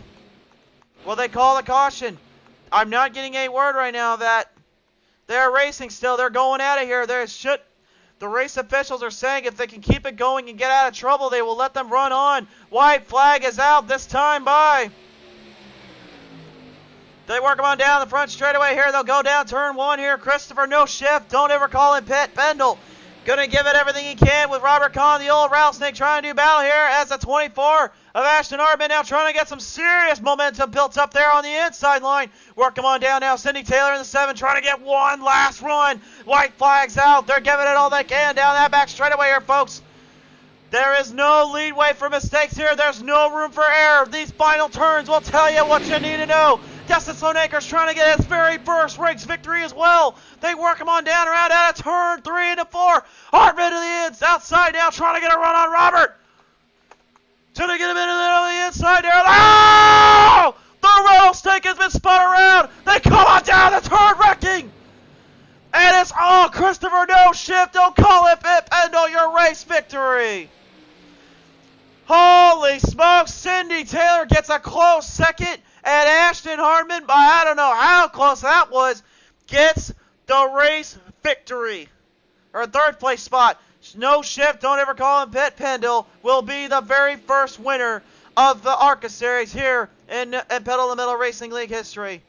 Well, they call the caution. I'm not getting a word right now that they're racing still. They're going out of here. The race officials are saying if they can keep it going and get out of trouble, they will let them run on. White flag is out this time by. They work them on down the front straightaway here. They'll go down turn 1 here. Christopher No Shift. Don't ever call him Pit Pendle. Gonna give it everything he can with Robert Kahn, the old rattlesnake, trying to do battle here as the 24 of Ashton Hardman now trying to get some serious momentum built up there on the inside line. Work him on down now. Cindy Taylor in the 7 trying to get one last run. White flags out. They're giving it all they can down that back straightaway here, folks. There is no leadway for mistakes here. There's no room for error. These final turns will tell you what you need to know. Destin Sloanaker's trying to get his very first race victory as well. They work him on down around out of turn 3 into 4. Hardman to the ends, outside now, trying to get a run on Robert. Trying to get him into the inside there. Oh! The rattlesnake has been spun around. They come on down the turn, wrecking. And it's all Christopher No Shift. Don't call it Pit Pendle, your race victory. Holy smokes, Cindy Taylor gets a close second, and Ashton Hardman, by I don't know how close that was, gets the race victory. Or third place spot. No Shift, don't ever call him Pit Pendle, will be the very first winner of the ARCA Series here in Pedal to Metal Racing League history.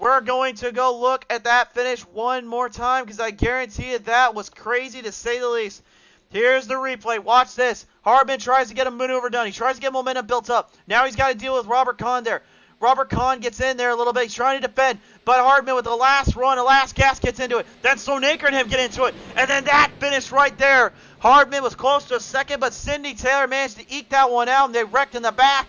We're going to go look at that finish one more time because I guarantee you that was crazy to say the least. Here's the replay. Watch this. Hardman tries to get a maneuver done. He tries to get momentum built up. Now he's got to deal with Robert Kahn there. Robert Kahn gets in there a little bit. He's trying to defend. But Hardman with the last run, the last gas gets into it. Then Sloanaker and him get into it. And then that finish right there. Hardman was close to a second, but Cindy Taylor managed to eke that one out, and they wrecked in the back.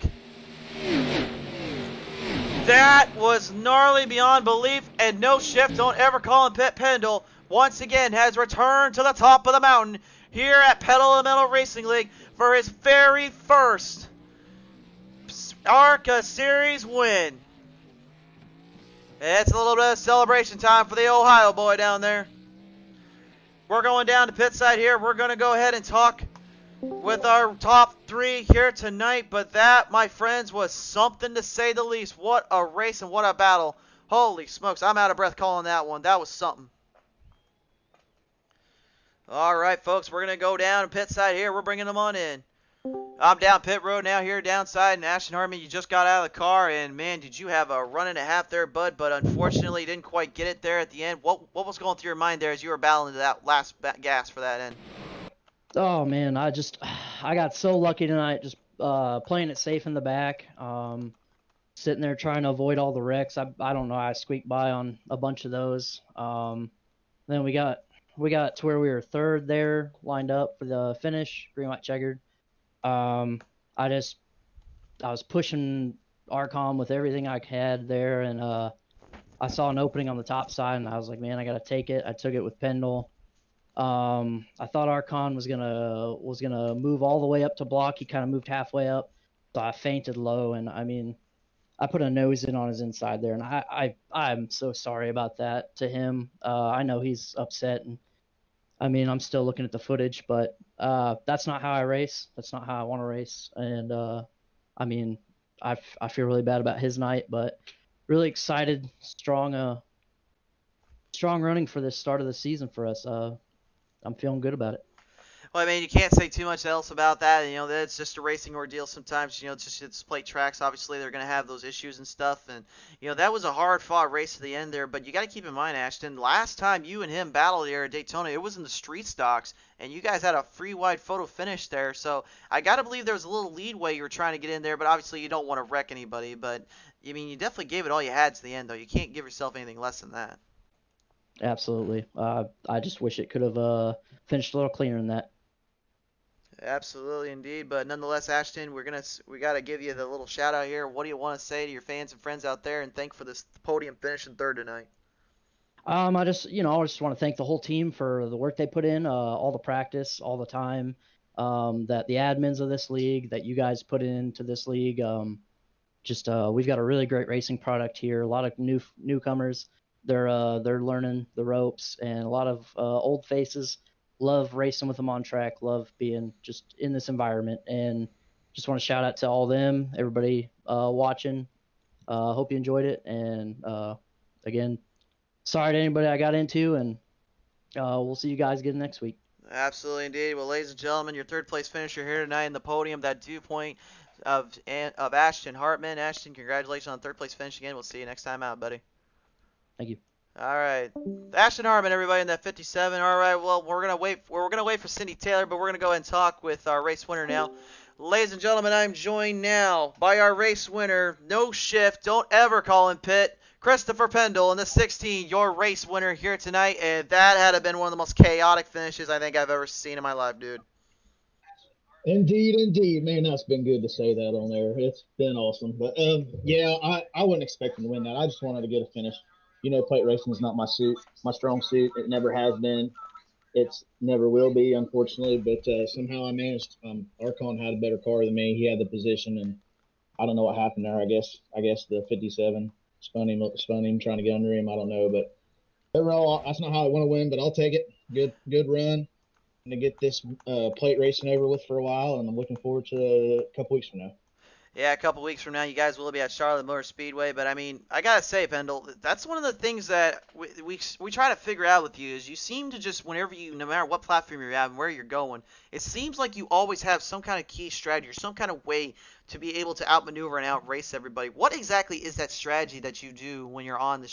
That was gnarly beyond belief, and No Shift, don't ever call him Pit Pendle, once again has returned to the top of the mountain here at Pedal to Metal Racing League for his very first ARCA Series win. It's a little bit of celebration time for the Ohio boy down there. We're going down to pit side here. We're going to go ahead and talk with our top 3 here tonight, but that, my friends, was something to say the least. What a race and what a battle. Holy smokes, I'm out of breath calling that one. That was something. All right, folks, we're going to go down to pit side here. We're bringing them on in. I'm down pit road now here downside, and Ashton Hardman, you just got out of the car, and man, did you have a run and a half there, bud, but unfortunately didn't quite get it there at the end. What was going through your mind there as you were battling to that last gas for that end? Oh man, I got so lucky tonight, just playing it safe in the back, sitting there trying to avoid all the wrecks. I don't know, I squeaked by on a bunch of those. Then we got to where we were third there, lined up for the finish, green, white, checkered. I was pushing Arcom with everything I had there, and I saw an opening on the top side, and I was like, man, I gotta take it. I took it with Pendle. I thought Archon was gonna move all the way up to block. He kind of moved halfway up, so I feinted low, and I mean, I put a nose in on his inside there, and I'm so sorry about that to him. I know he's upset, and I mean, I'm still looking at the footage, but that's not how I race. That's not how I want to race, and I mean, I feel really bad about his night, but really excited, strong running for this start of the season for us. I'm feeling good about it. Well, I mean, you can't say too much else about that. You know, that's just a racing ordeal sometimes. You know, it's plate tracks. Obviously, they're going to have those issues and stuff. And, you know, that was a hard-fought race to the end there. But you got to keep in mind, Ashton, last time you and him battled here at Daytona, it was in the street stocks. And you guys had a free wide photo finish there. So I got to believe there was a little leadway you were trying to get in there. But obviously, you don't want to wreck anybody. But, I mean, you definitely gave it all you had to the end, though. You can't give yourself anything less than that. Absolutely. I just wish it could have finished a little cleaner than that. Absolutely, indeed. But nonetheless, Ashton, we gotta give you the little shout out here. What do you want to say to your fans and friends out there, and thank for this podium finish in third tonight? I just want to thank the whole team for the work they put in, all the practice, all the time, that the admins of this league, that you guys put into this league. We've got a really great racing product here. A lot of newcomers. They're learning the ropes, and a lot of old faces love racing with them on track. Love being just in this environment, and just want to shout out to all them, everybody watching. Hope you enjoyed it, and again, sorry to anybody I got into, and we'll see you guys again next week. Absolutely, indeed. Well, ladies and gentlemen, your third place finisher here tonight in the podium, that 2 point of Ashton Hartman. Ashton, congratulations on third place finish again. We'll see you next time out, buddy. Thank you. All right, Ashton Hartman, everybody in that 57. All right, well, we're gonna wait for Cindy Taylor, but we're gonna go ahead and talk with our race winner now. Ladies and gentlemen, I'm joined now by our race winner. No shift, don't ever call him pit. Christopher Pendle in the 16, your race winner here tonight, and that had been one of the most chaotic finishes I think I've ever seen in my life, dude. Indeed, man. That's been good to say that on there. It's been awesome, but yeah, I wasn't expecting to win that. I just wanted to get a finish. You know, plate racing is not my strong suit. It never has been. It's never will be, unfortunately. But somehow I managed. Archon had a better car than me. He had the position, and I don't know what happened there. I guess the 57 spun him, trying to get under him. I don't know, but overall, that's not how I want to win. But I'll take it. Good run. I'm gonna get this plate racing over with for a while, and I'm looking forward to a couple weeks from now. Yeah, a couple weeks from now, you guys will be at Charlotte Motor Speedway. But I mean, I gotta say, Pendle, that's one of the things that we try to figure out with you is you seem to just no matter what platform you're at and where you're going, it seems like you always have some kind of key strategy or some kind of way to be able to outmaneuver and outrace everybody. What exactly is that strategy that you do when you're on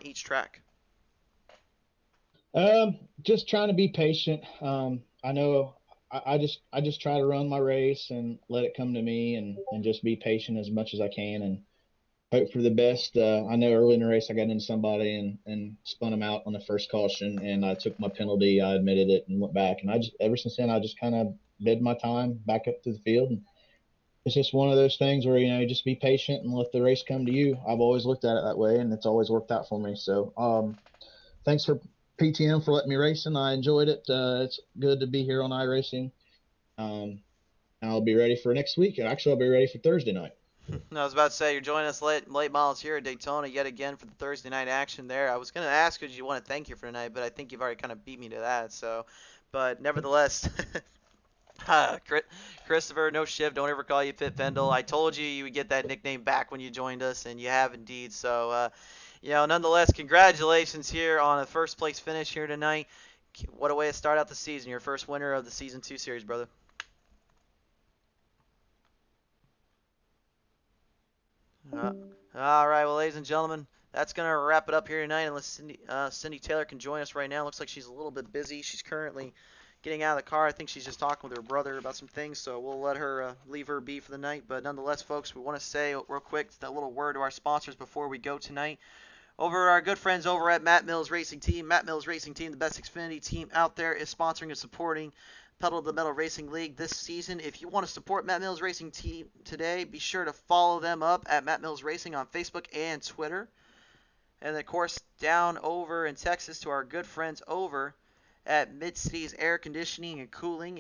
each track? Just trying to be patient. I know I just try to run my race and let it come to me, and just be patient as much as I can and hope for the best. I know early in the race I got into somebody and spun them out on the first caution, and I took my penalty. I admitted it and went back, and ever since then I just kind of bid my time back up to the field. And it's just one of those things where, just be patient and let the race come to you. I've always looked at it that way, and it's always worked out for me. So thanks for PTM for letting me race, and I enjoyed it. It's good to be here on iRacing. I'll be ready for next week. Actually, I'll be ready for Thursday night. I was about to say, you're joining us late models here at Daytona yet again for the Thursday night action there. I was going to ask you, do you want to thank you for tonight, but I think you've already kind of beat me to that. So, but nevertheless, Christopher, no shift. Don't ever call you Pit Pendle. I told you would get that nickname back when you joined us, and you have indeed. So, nonetheless, congratulations here on a first place finish here tonight. What a way to start out the season. Your first winner of the Season 2 series, brother. All right, well, ladies and gentlemen, that's going to wrap it up here tonight unless Cindy Taylor can join us right now. Looks like she's a little bit busy. She's currently getting out of the car. I think she's just talking with her brother about some things, so we'll let her leave her be for the night. But nonetheless, folks, we want to say real quick that little word to our sponsors before we go tonight. Over our good friends over at Matt Mills Racing Team. Matt Mills Racing Team, the best Xfinity team out there, is sponsoring and supporting Pedal to the Metal Racing League this season. If you want to support Matt Mills Racing Team today, be sure to follow them up at Matt Mills Racing on Facebook and Twitter. And of course, down over in Texas to our good friends over at Mid-Cities Air Conditioning and Cooling.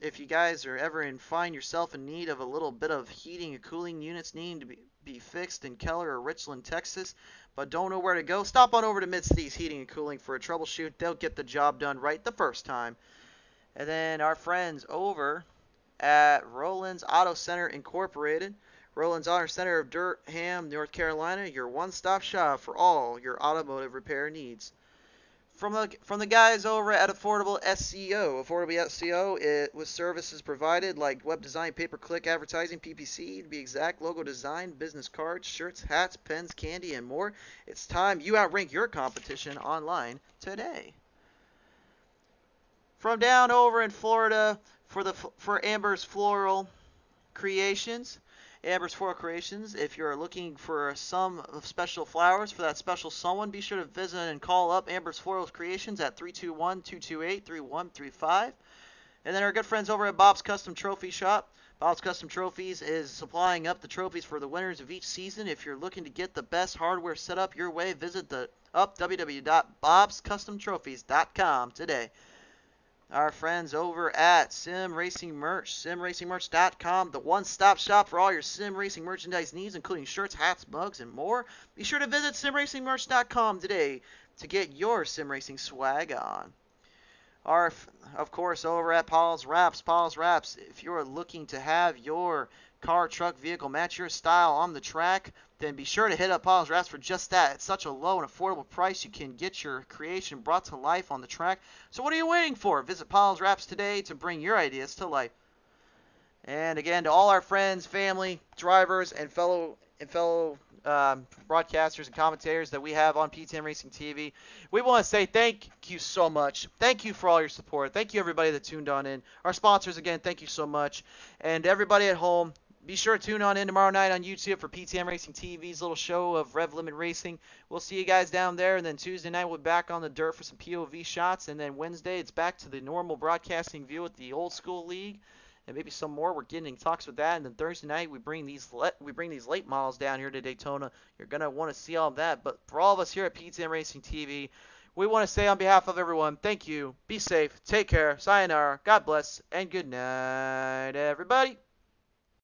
If you guys are ever find yourself in need of a little bit of heating and cooling units needing to be fixed in Keller or Richland, Texas, but don't know where to go, stop on over to Mid-Cities Heating and Cooling for a troubleshoot. They'll get the job done right the first time. And then our friends over at Roland's Auto Center Incorporated. Roland's Auto Center of Durham, North Carolina, your one-stop shop for all your automotive repair needs. From the guys over at Affordable SEO. Affordable SEO, with services provided like web design, pay-per-click advertising, PPC to be exact, logo design, business cards, shirts, hats, pens, candy, and more. It's time you outrank your competition online today. From down over in Florida for Amber's Floral Creations. Amber's Floral Creations, if you're looking for some special flowers for that special someone, be sure to visit and call up Amber's Floral Creations at 321-228-3135. And then our good friends over at Bob's Custom Trophy Shop. Bob's Custom Trophies is supplying up the trophies for the winners of each season. If you're looking to get the best hardware set up your way, visit www.bobscustomtrophies.com today. Our friends over at Sim Racing Merch, simracingmerch.com, the one-stop shop for all your sim racing merchandise needs, including shirts, hats, mugs, and more. Be sure to visit simracingmerch.com today to get your sim racing swag on. Of course, over at Pottlez Wrapz, if you're looking to have your car, truck, vehicle match your style on the track, then be sure to hit up Pottlez Wrapz for just that. At such a low and affordable price, you can get your creation brought to life on the track. So what are you waiting for? Visit Pottlez Wrapz today to bring your ideas to life. And again, to all our friends, family, drivers, and fellow broadcasters and commentators that we have on PTM Racing TV, we want to say thank you so much. Thank you for all your support. Thank you, everybody that tuned on in. Our sponsors, again, thank you so much. And everybody at home, be sure to tune on in tomorrow night on YouTube for PTM Racing TV's little show of Rev Limit Racing. We'll see you guys down there, and then Tuesday night we'll be back on the dirt for some POV shots, and then Wednesday it's back to the normal broadcasting view with the Old School League, and maybe some more. We're getting in talks with that, and then Thursday night we bring these late models down here to Daytona. You're gonna want to see all of that. But for all of us here at PTM Racing TV, we want to say on behalf of everyone, thank you, be safe, take care, sayonara, God bless, and good night, everybody.